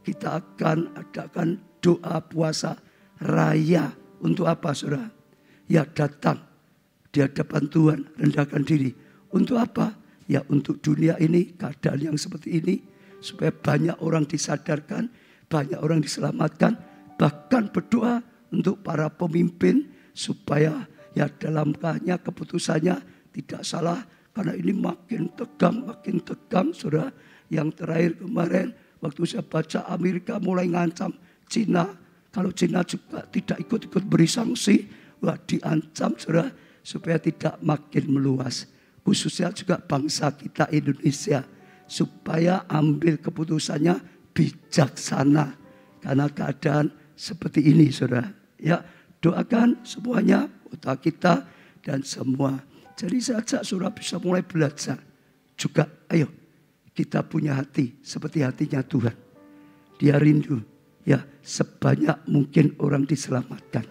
kita akan adakan doa puasa raya. Untuk apa saudara? Ya datang di hadapan Tuhan, rendahkan diri. Untuk apa? Ya untuk dunia ini, keadaan yang seperti ini. Supaya banyak orang disadarkan, banyak orang diselamatkan. Bahkan berdoa untuk para pemimpin supaya ya dalam langkahnya, keputusannya tidak salah. Karena ini makin tegang saudara. Yang terakhir kemarin waktu saya baca Amerika mulai ngancam Cina. Kalau Cina juga tidak ikut-ikut beri sanksi, wah diancam saudara supaya tidak makin meluas. Khususnya juga bangsa kita Indonesia. Supaya ambil keputusannya bijaksana. Karena keadaan seperti ini saudara. Ya doakan semuanya, kota kita dan semua. Jadi saya ajak saudara bisa mulai belajar. Juga ayo kita punya hati seperti hatinya Tuhan. Dia rindu ya sebanyak mungkin orang diselamatkan.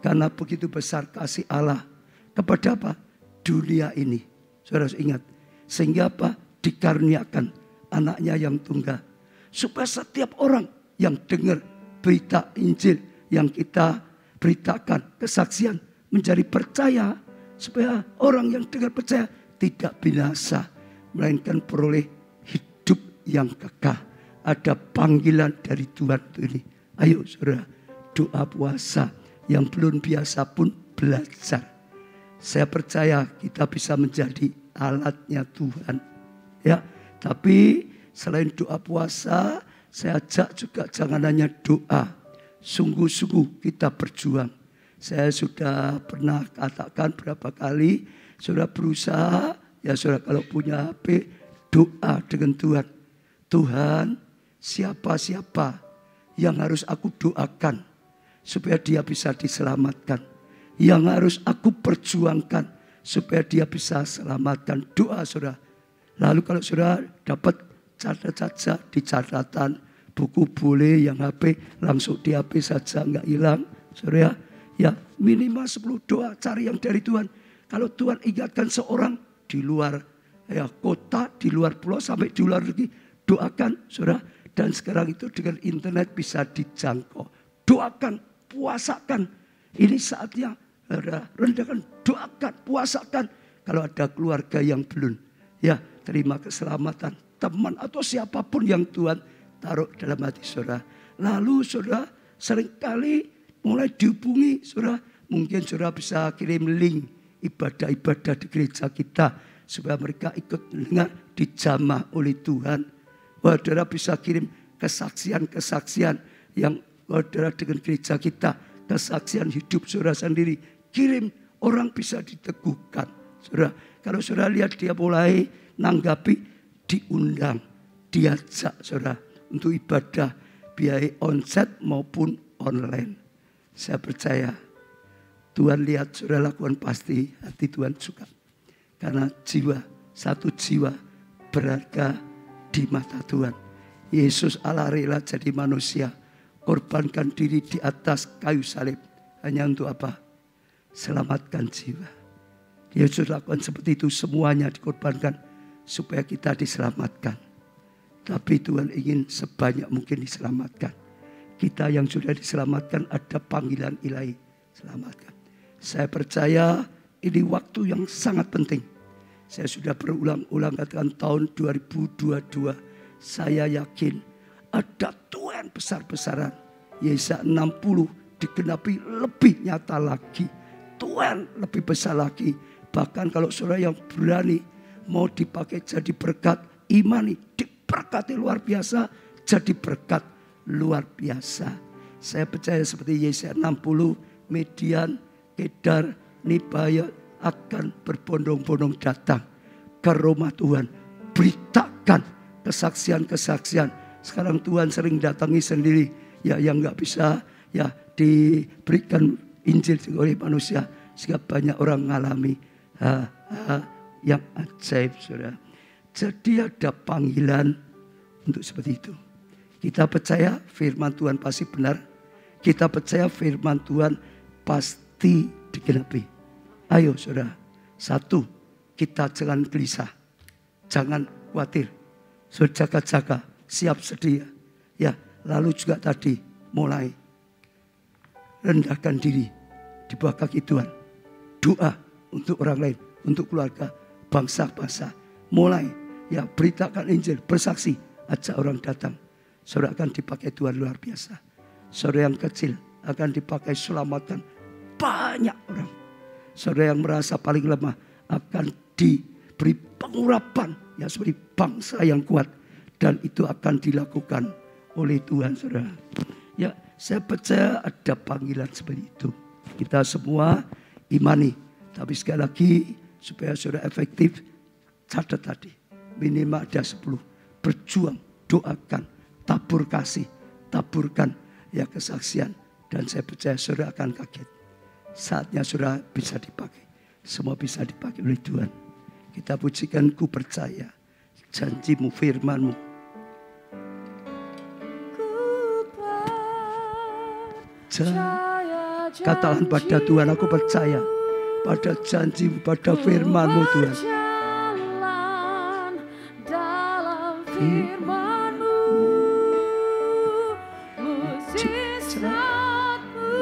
Karena begitu besar kasih Allah kepada apa? Dunia ini. Saudara ingat. Sehingga apa? Dikaruniakan anaknya yang tunggal. Supaya setiap orang yang dengar berita Injil yang kita beritakan, kesaksian, menjadi percaya. Supaya orang yang dengar percaya tidak binasa. Melainkan peroleh hidup yang kekal. Ada panggilan dari Tuhan ini. Ayo saudara, doa puasa yang belum biasa pun belajar. Saya percaya kita bisa menjadi alatnya Tuhan. Ya, tapi selain doa puasa, saya ajak juga jangan hanya doa. Sungguh-sungguh kita berjuang. Saya sudah pernah katakan berapa kali, saudara berusaha, ya saudara kalau punya HP, doa dengan Tuhan. Tuhan, siapa-siapa yang harus aku doakan supaya dia bisa diselamatkan. Yang harus aku perjuangkan supaya dia bisa selamatkan. Doa saudara. Lalu kalau saudara dapat catat saja di catatan, buku boleh, yang HP langsung di HP saja, nggak hilang. Saudara ya minimal 10 doa cari yang dari Tuhan. Kalau Tuhan ingatkan seorang di luar ya kota, di luar pulau sampai di luar negeri, doakan saudara. Dan sekarang itu dengan internet bisa dijangkau. Doakan, puasakan. Ini saatnya rendahkan, doakan, puasakan. Kalau ada keluarga yang belum, ya terima keselamatan teman atau siapapun yang Tuhan taruh dalam hati saudara. Lalu saudara seringkali mulai dihubungi saudara. Mungkin saudara bisa kirim link ibadah-ibadah di gereja kita. Supaya mereka ikut mendengar dijamah oleh Tuhan. Saudara bisa kirim kesaksian-kesaksian yang saudara dengan gereja kita. Kesaksian hidup saudara sendiri. Kirim, orang bisa diteguhkan. Saudara, kalau saudara lihat dia mulai nanggapi, diundang, diajak saudara untuk ibadah biaya onsite maupun online. Saya percaya Tuhan lihat saudara lakukan pasti hati Tuhan suka. Karena jiwa, satu jiwa berharga di mata Tuhan. Yesus Allah rela jadi manusia. Korbankan diri di atas kayu salib. Hanya untuk apa? Selamatkan jiwa. Yesus lakukan seperti itu, semuanya dikorbankan. Supaya kita diselamatkan. Tapi Tuhan ingin sebanyak mungkin diselamatkan. Kita yang sudah diselamatkan ada panggilan ilahi. Selamatkan. Saya percaya ini waktu yang sangat penting. Saya sudah berulang-ulang katakan tahun 2022. Saya yakin ada Tuhan besar-besaran. Yesaya 60 digenapi lebih nyata lagi. Tuhan lebih besar lagi. Bahkan kalau saudara yang berani mau dipakai jadi berkat, imani diberkati luar biasa, jadi berkat luar biasa. Saya percaya seperti Yesaya 60, Median, Kedar, Nibaya akan berbondong-bondong datang ke rumah Tuhan. Beritakan kesaksian-kesaksian. Sekarang Tuhan sering datangi sendiri. Ya yang nggak bisa ya diberikan Injil oleh manusia. Sehingga banyak orang mengalami yang ajaib saudara. Jadi ada panggilan untuk seperti itu. Kita percaya firman Tuhan pasti benar. Kita percaya firman Tuhan pasti digenapi. Ayo saudara. Satu, kita jangan gelisah. Jangan khawatir. Saudara jaga-jaga. Siap sedia. Ya, lalu juga tadi mulai rendahkan diri di bawah kaki Tuhan. Doa untuk orang lain, untuk keluarga, bangsa-bangsa. Mulai ya beritakan Injil, bersaksi, ajak orang datang. Saudara akan dipakai Tuhan luar biasa. Saudara yang kecil akan dipakai selamatan banyak orang. Saudara yang merasa paling lemah akan diberi pengurapan ya seperti bangsa yang kuat. Dan itu akan dilakukan oleh Tuhan, saudara. Ya, saya percaya ada panggilan seperti itu. Kita semua imani. Tapi sekali lagi supaya saudara efektif, catat tadi. Minimal ada 10. Berjuang, doakan, tabur kasih, taburkan ya kesaksian. Dan saya percaya saudara akan kaget. Saatnya saudara bisa dipakai. Semua bisa dipakai oleh Tuhan. Kita pujikan, ku percaya janjimu, firmanmu. Katakan pada Tuhan, aku percaya pada janjimu, pada firmanmu Tuhan. Dalam firmanmu, mujizatmu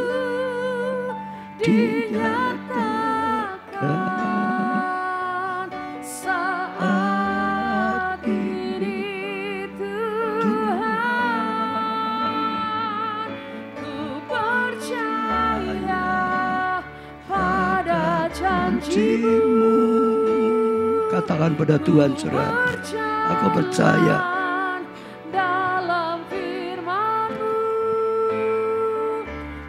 dinyatakan saat ini Tuhan. Ku percaya pada janjimu. Katakan pada Tuhan, saudara, aku percaya dalam firman-Mu,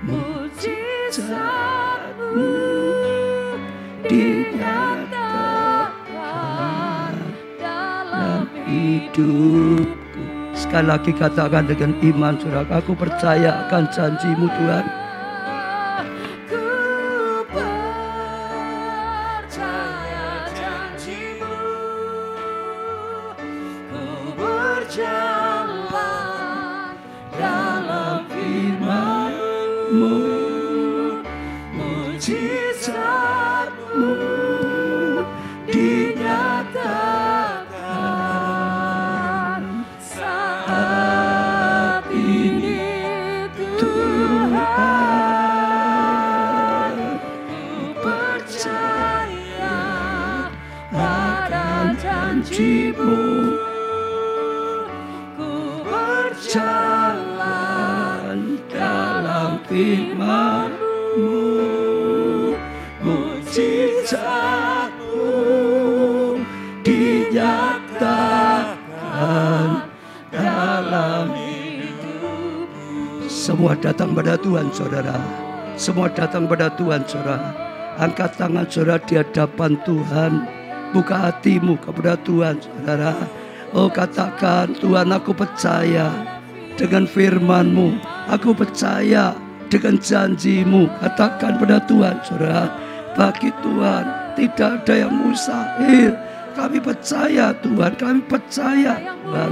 mujizat-Mu dinyatakan dalam hidupku. Sekali lagi katakan dengan iman, saudara, aku percaya akan janjimu Tuhan. Jalan dalam firman-Mu, mujizat-Mu dinyatakan saat ini Tuhan. Ku percaya pada janji-Mu. Jalan dalam firman-Mu, mujizat-Mu dinyatakan dalam hidup. Semua datang pada Tuhan, saudara. Semua datang pada Tuhan, saudara. Angkat tangan saudara di hadapan Tuhan. Buka hatimu kepada Tuhan, saudara. Oh, katakan, Tuhan, aku percaya dengan firman-Mu. Aku percaya dengan janji-Mu. Katakan pada Tuhan, saudara. Bagi Tuhan tidak ada yang mustahil. Kami percaya Tuhan, kami percaya Tuhan.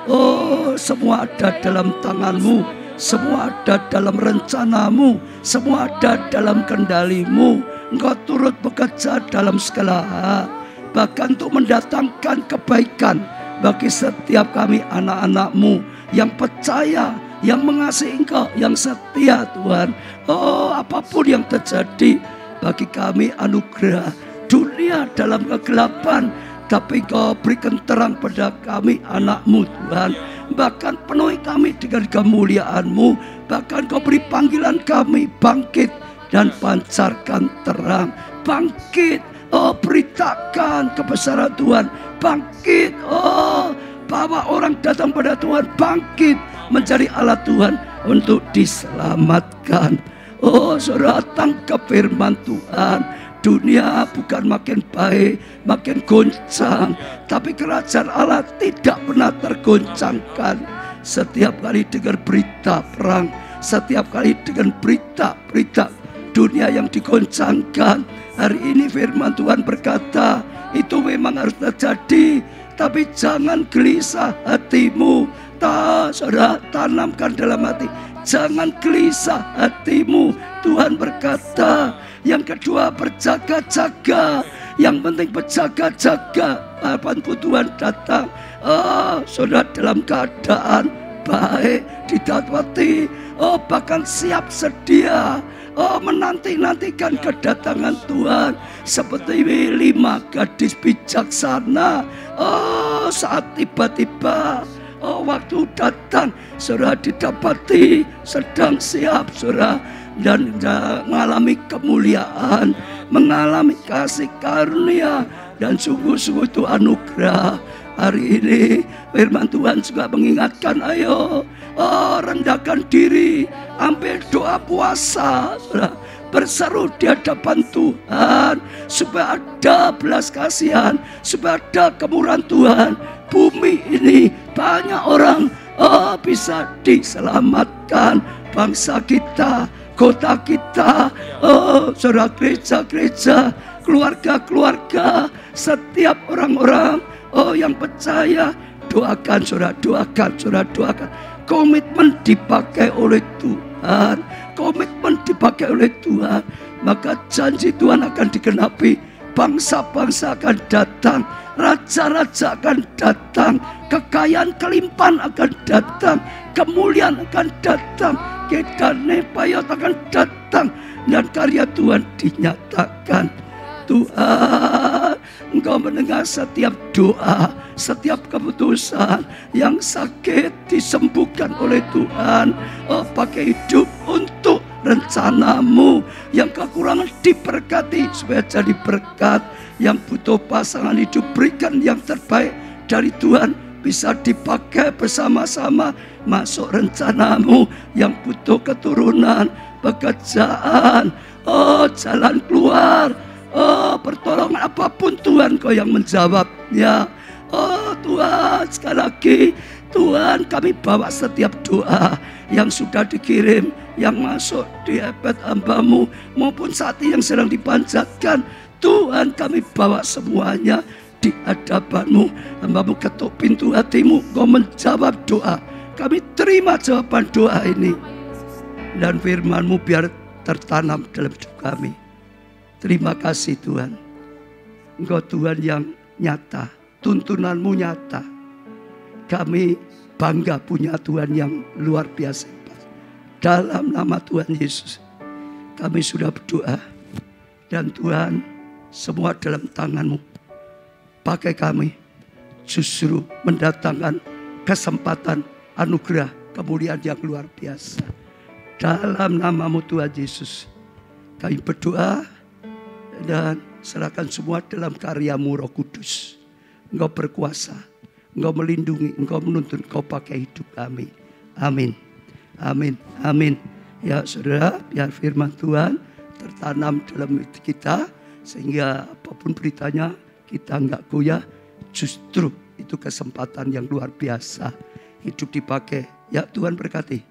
Oh, semua ada dalam tangan-Mu. Semua ada dalam rencana-Mu. Semua ada dalam kendali-Mu. Engkau turut bekerja dalam segala hal. Bahkan untuk mendatangkan kebaikan bagi setiap kami anak-anak-Mu yang percaya, yang mengasihi Engkau, yang setia Tuhan. Oh, apapun yang terjadi bagi kami anugerah. Dunia dalam kegelapan, tapi Engkau berikan terang pada kami anak-Mu Tuhan. Bahkan penuhi kami dengan kemuliaan-Mu. Bahkan Kau beri panggilan kami bangkit dan pancarkan terang. Bangkit, oh, beritakan kebesaran Tuhan. Bangkit, oh, bawa orang datang pada Tuhan. Bangkit menjadi alat Tuhan untuk diselamatkan. Oh, saudara, tangkap firman Tuhan. Dunia bukan makin baik, makin goncang, tapi kerajaan Allah tidak pernah tergoncangkan. Setiap kali dengar berita perang, setiap kali dengan berita-berita dunia yang digoncangkan, hari ini firman Tuhan berkata, itu memang harus terjadi, tapi jangan gelisah hatimu. Saudara, tanamkan dalam hati, jangan gelisah hatimu. Tuhan berkata, yang kedua berjaga-jaga. Yang penting berjaga-jaga. Kapanpun Tuhan datang, saudara, dalam keadaan baik, didapati bahkan siap sedia, menanti-nantikan kedatangan Tuhan. Seperti 5 gadis bijaksana, saat tiba-tiba waktu datang, saudara didapati sedang siap, saudara, dan mengalami kemuliaan, mengalami kasih karunia, dan sungguh-sungguh itu anugerah. Hari ini firman Tuhan juga mengingatkan, ayo rendahkan diri, ambil doa puasa, berseru di hadapan Tuhan, supaya ada belas kasihan, supaya ada kemurahan Tuhan. Bumi ini banyak orang bisa diselamatkan, bangsa kita, kota kita, saudara, gereja-gereja, keluarga-keluarga, setiap orang-orang yang percaya. Doakan, saudara, doakan, saudara, doakan. Komitmen dipakai oleh Tuhan, komitmen dipakai oleh Tuhan, maka janji Tuhan akan digenapi. Bangsa-bangsa akan datang, raja-raja akan datang, kekayaan kelimpahan akan datang, kemuliaan akan datang, kedane payot akan datang, dan karya Tuhan dinyatakan. Tuhan, Engkau mendengar setiap doa, setiap keputusan. Yang sakit disembuhkan oleh Tuhan. Pakai hidup untuk rencanamu. Yang kekurangan diberkati supaya jadi berkat. Yang butuh pasangan hidup, berikan yang terbaik dari Tuhan, bisa dipakai bersama-sama masuk rencanamu. Yang butuh keturunan, pekerjaan, jalan keluar, pertolongan apapun, Tuhan Kau yang menjawabnya. Tuhan, sekali lagi Tuhan, kami bawa setiap doa yang sudah dikirim, yang masuk di iPad hamba-Mu, maupun saat ini yang sedang dipanjatkan. Tuhan, kami bawa semuanya di hadapan-Mu. Hamba-Mu ketuk pintu hati-Mu, Kau menjawab doa. Kami terima jawaban doa ini, dan firman-Mu biar tertanam dalam hidup kami. Terima kasih Tuhan. Engkau Tuhan yang nyata, tuntunan-Mu nyata. Kami bangga punya Tuhan yang luar biasa. Dalam nama Tuhan Yesus kami sudah berdoa. Dan Tuhan, semua dalam tangan-Mu. Pakai kami justru mendatangkan kesempatan, anugerah, kemuliaan yang luar biasa. Dalam nama-Mu Tuhan Yesus kami berdoa dan serahkan semua dalam karya-Mu Roh Kudus. Engkau berkuasa, Engkau melindungi, Engkau menuntun, Engkau pakai hidup kami. Amin, amin, amin. Ya saudara, biar firman Tuhan tertanam dalam hati kita, sehingga apapun beritanya kita enggak goyah. Justru itu kesempatan yang luar biasa. Hidup dipakai. Ya Tuhan berkati.